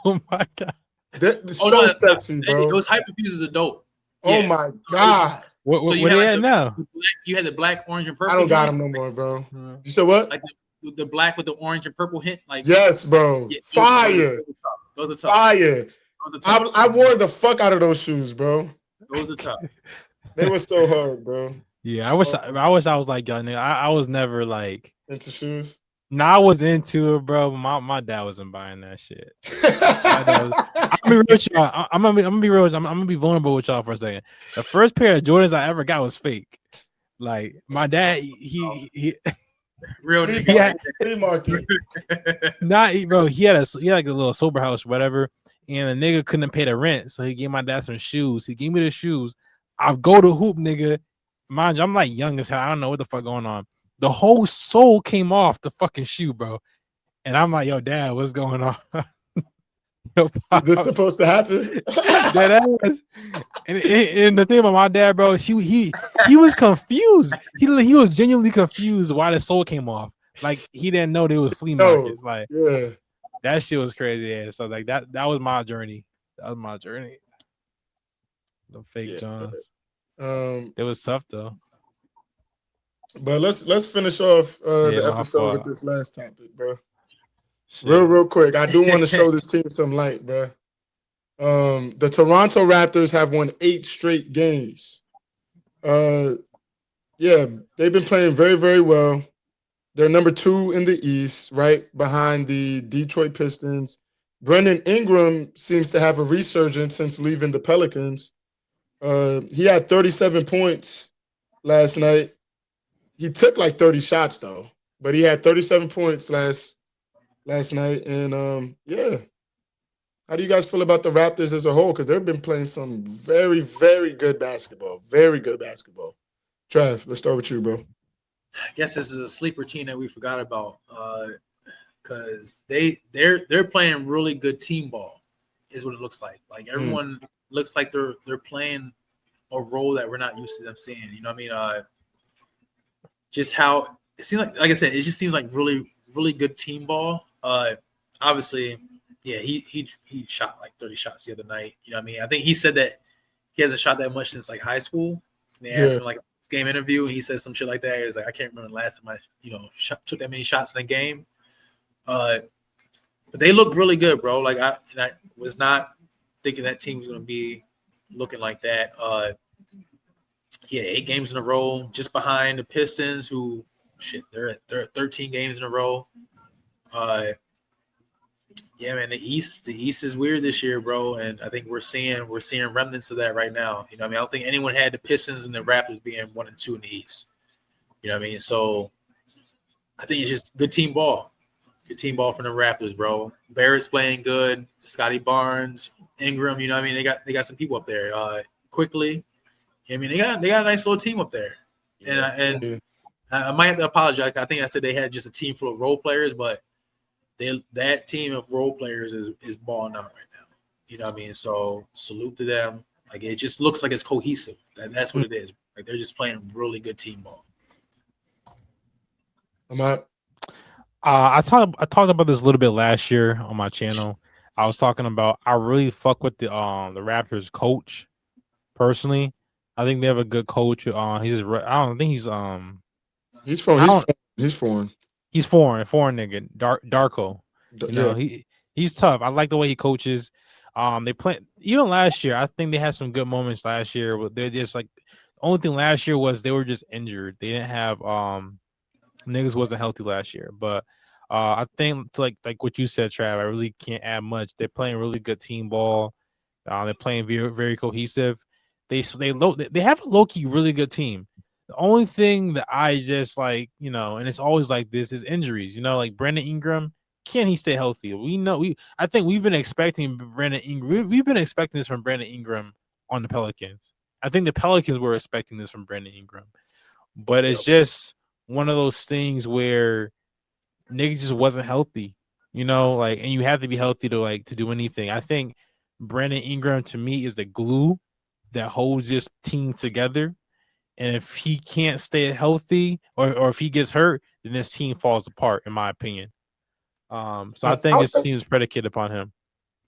Oh my god, they're so sexy, bro. Those Hyperfuses are dope. Oh my god. What they at now? You had the black, orange, and purple. I don't got them no more, bro. You said what? Like the black with the orange and purple hint, like yes, bro. Yeah, fire. Those are tough. Fire. I wore the fuck out of those shoes, bro. Those are tough. They were so hard, bro. Yeah, I wish I was like y'all nigga. I was never like into shoes. Nah, I was into it, bro. But my dad wasn't buying that shit. I'm gonna be real with y'all. I'm gonna be real. I'm gonna be vulnerable with y'all for a second. The first pair of Jordans I ever got was fake. Like my dad, he real market. Bro. He had like a little sober house, whatever, and the nigga couldn't pay the rent, so he gave my dad some shoes. He gave me the shoes. I go to hoop, nigga. Mind you, I'm like young as hell. I don't know what the fuck going on. The whole sole came off the fucking shoe, bro. And I'm like, yo, dad, what's going on? Is this supposed to happen? And the thing about my dad, bro, he was confused. He was genuinely confused why the sole came off. Like he didn't know there was flea markets. Like that shit was crazy. Yeah. So like that was my journey. That was my journey. The fake Johns. It was tough though. But let's finish off the episode with this last topic, bro. Real quick. I do want to show this team some light, bro. The Toronto Raptors have won 8 straight games. They've been playing very, very well. They're number 2 in the East, right behind the Detroit Pistons. Brandon Ingram seems to have a resurgence since leaving the Pelicans. He had 37 points last night. He took like 30 shots though, but he had 37 points last night. And how do you guys feel about the Raptors as a whole? Because they've been playing some very, very good basketball. Very good basketball. Trav, let's start with you, bro. I guess this is a sleeper team that we forgot about because they're playing really good team ball, is what it looks like. Like everyone looks like they're playing a role that we're not used to them seeing. You know what I mean? Just how it seems like I said, it just seems like really, really good team ball. Obviously, yeah, he shot like 30 shots the other night. You know what I mean? I think he said that he hasn't shot that much since like high school. And they asked him like a game interview, and he said some shit like that. He was like, I can't remember the last time I took that many shots in a game. But they look really good, bro. Like I was not thinking that team was going to be looking like that. Yeah, 8 games in a row, just behind the Pistons, who they're at 13 games in a row. Uh, yeah, man, the East is weird this year, bro, and I think we're seeing remnants of that right now. You know, what I mean, I don't think anyone had the Pistons and the Raptors being 1 and 2 in the East. You know what I mean? So I think it's just good team ball. Good team ball from the Raptors, bro. Barrett's playing good. Scotty Barnes, Ingram. You know what I mean? They got some people up there. Quickly. I mean, they got a nice little team up there. And Yeah. I might have to apologize. I think I said they had just a team full of role players, but that team of role players is balling out right now. You know what I mean? So salute to them. Like it just looks like it's cohesive. That's what it is. Like they're just playing really good team ball. I'm out. I talked about this a little bit last year on my channel. I was talking about I really fuck with the Raptors coach personally. I think they have a good coach. I don't think He's from I don't he's foreign. he's foreign nigga Darko. You know Yeah. he's tough. I like the way he coaches. They play even last year. I think they had some good moments last year. But they're just like the only thing last year was they were just injured. They didn't have niggas wasn't healthy last year, but I think like what you said, Trav, I really can't add much. They're playing really good team ball. They're playing very very cohesive. They have a low key really good team. The only thing that I just like, and it's always like this is injuries. Like Brandon Ingram, can he stay healthy? We know I think we've been expecting Brandon Ingram. We've been expecting this from Brandon Ingram on the Pelicans. I think the Pelicans were expecting this from Brandon Ingram, but it's just one of those things where niggas just wasn't healthy, and you have to be healthy to do anything. I think Brandon Ingram to me is the glue that holds this team together. And if he can't stay healthy or if he gets hurt, then this team falls apart, in my opinion. So I I think don't this think, team is predicated upon him.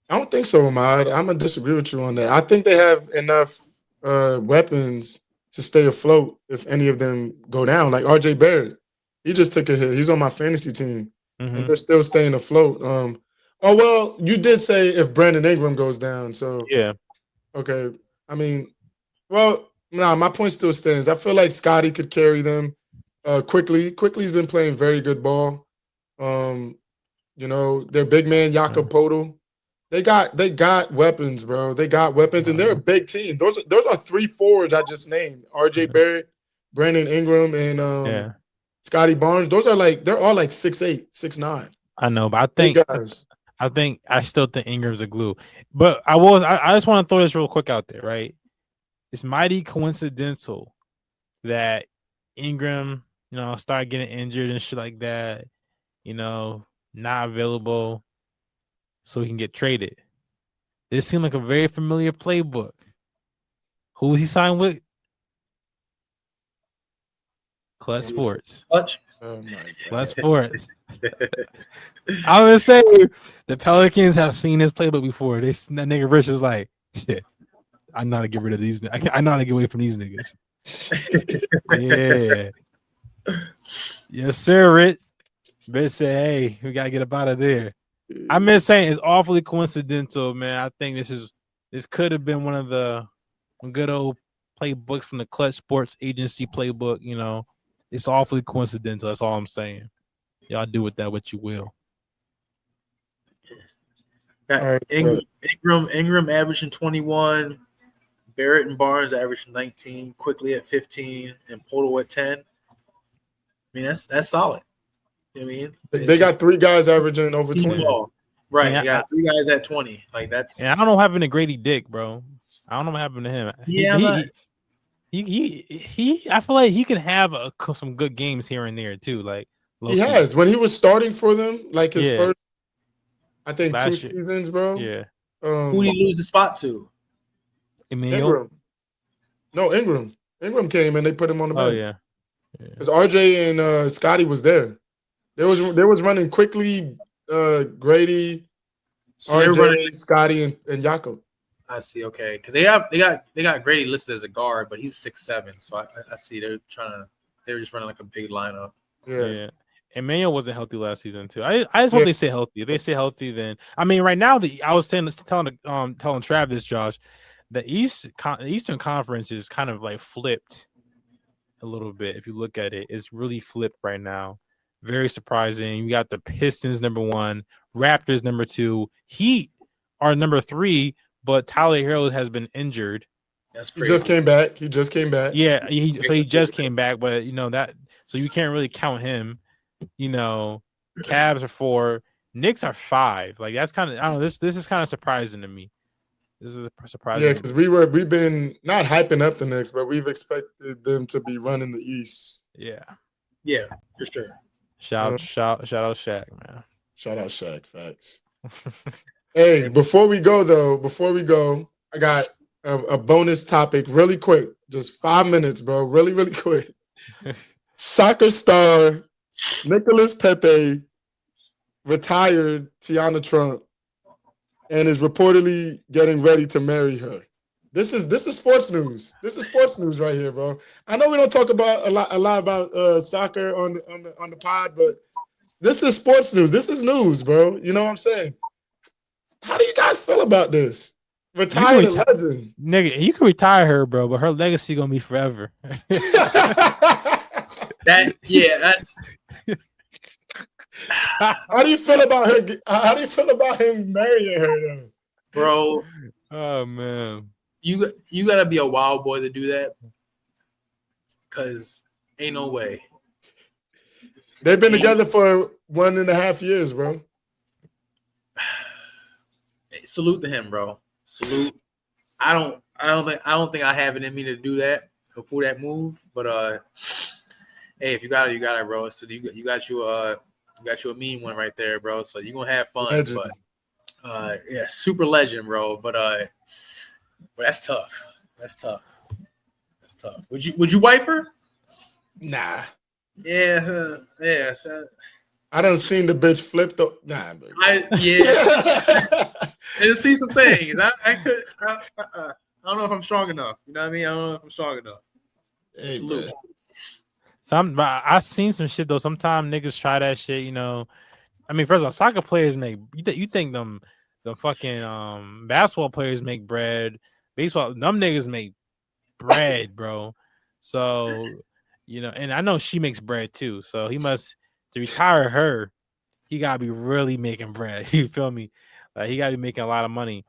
I don't think so, Ahmad. I'm gonna disagree with you on that. I think they have enough weapons to stay afloat if any of them go down. Like RJ Barrett, he just took a hit. He's on my fantasy team, and Mm-hmm. they're still staying afloat. Oh well, you did say if Brandon Ingram goes down, so Yeah. okay. I mean, well, nah, my point still stands. I feel like Scotty could carry them. Quickly's been playing very good ball. Um, their big man Jakob Podol. They got weapons, bro. They got weapons, and they're a big team. Those are 3 forwards I just named: R.J. Barrett, Brandon Ingram, and Yeah. Scotty Barnes. They're all like 6'8", 6'9". I know, but Big guys. I still think Ingram's a glue. But I just want to throw this real quick out there, right? It's mighty coincidental that Ingram, started getting injured and shit like that, not available, so he can get traded. This seemed like a very familiar playbook. Who was he signed with? Clutch Sports. Clutch. Oh my Clutch god. Sports. I was saying the Pelicans have seen this playbook before. That nigga Rich is like, shit. I know how to get rid of these. I know how to get away from these niggas. Yeah. Yes, sir, Rich. Rich said, hey, we gotta get up out of there. I'm just saying it's awfully coincidental, man. I think this could have been one of the good old playbooks from the Clutch Sports Agency playbook. It's awfully coincidental. That's all I'm saying. Y'all do with that what you will. All right, Ingram averaging 21, Barrett and Barnes averaging 19, Quickly at 15, and Portal at 10. I mean, that's solid. You know what I mean? they got 3 guys averaging over team 20. ball. Right. And You got 3 guys at 20. Like that's and I don't know what happened to Grady Dick, bro. I don't know what happened to him. yeah, He I feel like he can have some good games here and there too. Like He low-key. has when he was starting for them, like his Yeah. first, I think 2 Last year. seasons, bro. Yeah. who did he lose the spot to? Emmanuel. Ingram. No, Ingram. Ingram came and they put him on the Oh bench. yeah. Because RJ and Scotty was there. They was running Quickly, Grady, So they're RJ, running. Scotty, and Jakob. I see. Okay, because they got Grady listed as a guard, but he's 6'7". So I see they're just running like a big lineup. Yeah. Emmanuel wasn't healthy last season too. I just hope they stay healthy. If they stay healthy, then I mean, right now I was telling Travis, Josh, the Eastern Conference is kind of like flipped a little bit. If you look at it, it's really flipped right now. Very surprising. You got the Pistons number 1, Raptors number 2, Heat are number 3, but Tyler Hero has been injured. That's He crazy. just came back. He just came back. Yeah, he just came back, but that, so you can't really count him. Cavs are 4, Knicks are 5. Like that's kind of, I don't know. This is kind of surprising to me. This is surprising. Yeah, because we've been not hyping up the Knicks, but we've expected them to be running the East. Yeah, for sure. Shout out Shaq, man. Shout out Shaq, facts. Hey, before we go, I got a bonus topic really quick. Just 5 minutes, bro. Really, really quick. Soccer star Nicholas Pepe retired Tiana Trump and is reportedly getting ready to marry her. This is sports news. This is sports news right here, bro. I know we don't talk about a lot about soccer on the pod, but this is sports news. This is news, bro. You know what I'm saying? How do you guys feel about this? Retired legend. Nigga, you can retire her, bro, but her legacy gonna be forever. That's. How do you feel about her? How do you feel about him marrying her, though? Bro? Oh man, you gotta be a wild boy to do that, cause ain't no way. They've been together for 1.5 years, bro. Salute to him, bro. Salute. I don't think I have it in me to do that or pull that move. But hey, if you got it, bro. So you got you a mean one right there, bro. So you're gonna have fun. Legend. But super legend, bro. But that's tough. That's tough. Would you wife her? Nah. Yeah. So, I done seen the bitch flip the. Nah, but and see some things. I don't know if I'm strong enough. You know what I mean? I don't know if I'm strong enough. Hey, Salute. I've seen some shit though. Sometimes niggas try that shit. I mean, first of all, soccer players make. You think them fucking basketball players make bread? Baseball, them niggas make bread, bro. So and I know she makes bread too. So he must, to retire her, he gotta be really making bread. You feel me? Like he gotta be making a lot of money.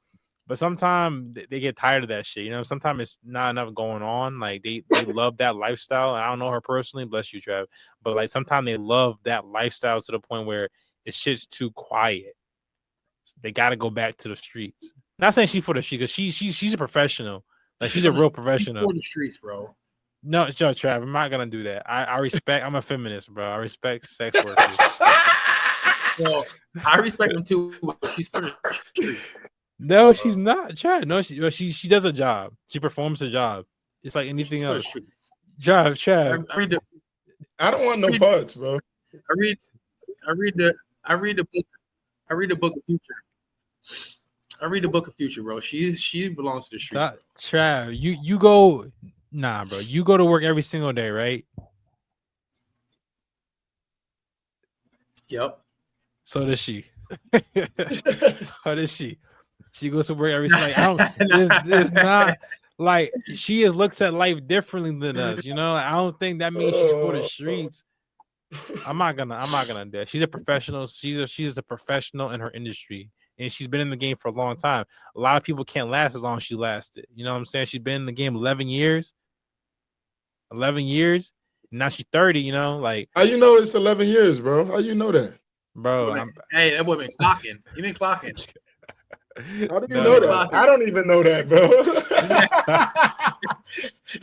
But sometimes they get tired of that shit. Sometimes it's not enough going on. Like they love that lifestyle. And I don't know her personally, bless you, Trav. But like sometimes they love that lifestyle to the point where it's shit's too quiet. They gotta go back to the streets. Not saying she for the street, because she's a professional. Like she's a real professional. For the streets, bro. No, Trav, I'm not gonna do that. I respect. I'm a feminist, bro. I respect sex workers. Well, I respect them too. She's for the streets. No, she's not. Trav, no, she does a job. She performs a job. It's like anything else. Trav. I don't want no parts, bro. I read the book. I read the book of future. I read the book of future, bro. She belongs to the streets. Trav, you go. Nah, bro. You go to work every single day, right? Yep. So does she. So does she. She goes to work every single day. It's not like she looks at life differently than us. I don't think that means she's for the streets. I'm not gonna do it. She's a professional. She's a professional in her industry. And she's been in the game for a long time. A lot of people can't last as long as she lasted. You know what I'm saying? She's been in the game 11 years. 11 years. Now she's 30, like. How you know it's 11 years, bro? How you know that? Bro. Hey, that boy been clocking. He been clocking. How do you know that? I don't even know that, bro.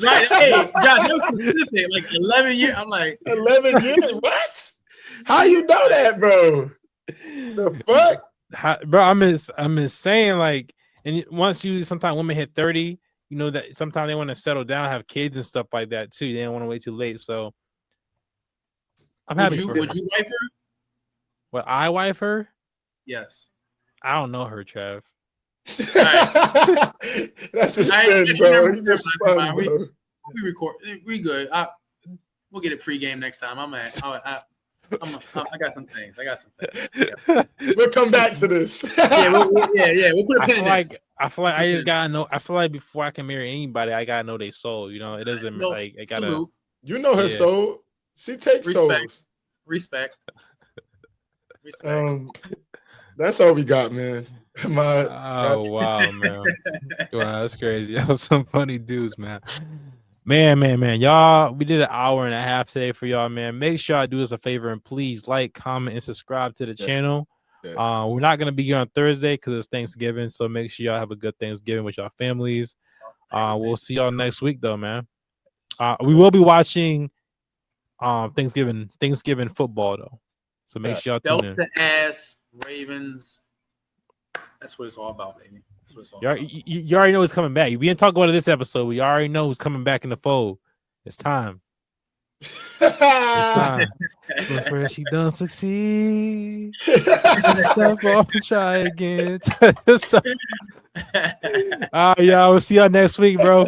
Right. Hey, Josh, that was specific. Like 11 years. I'm like. 11 years? What? How you know that, bro? The fuck? Bro, I'm saying, like, and once sometimes women hit 30, that sometimes they want to settle down, have kids and stuff like that too. They don't want to wait too late. So I'm happy. Would you wife her? Would I wife her? Yes. I don't know her, Trav. That's a spin, bro. He just spun, bro. We record. We good. We'll get a pregame next time. I got some things. Yeah. We'll come back to this. We'll put a pin in this. I feel like I just gotta know. I feel like before I can marry anybody, I gotta know their soul. You know, it doesn't No, like I gotta. salute, You know her Yeah. soul. She takes Respect. souls. respect. That's all we got, man. My Oh wow, man. Wow, that's crazy. That was some funny dudes, man. Man. Y'all, we did an hour and a half today for y'all, man. Make sure I do us a favor and please like, comment, and subscribe to the Yeah. channel. Yeah. We're not gonna be here on Thursday because it's Thanksgiving, so make sure y'all have a good Thanksgiving with your families. We'll see y'all next week, though, man. We will be watching Thanksgiving football though, so make sure y'all tune in. Delta ass Ravens. That's what it's all about, baby. That's what it's all about. You already know who's coming back. We didn't talk about it this episode. We already know who's coming back in the fold. It's time. It's time. What's where she done succeed. Step off and try again. Yeah, we'll see y'all next week, bro.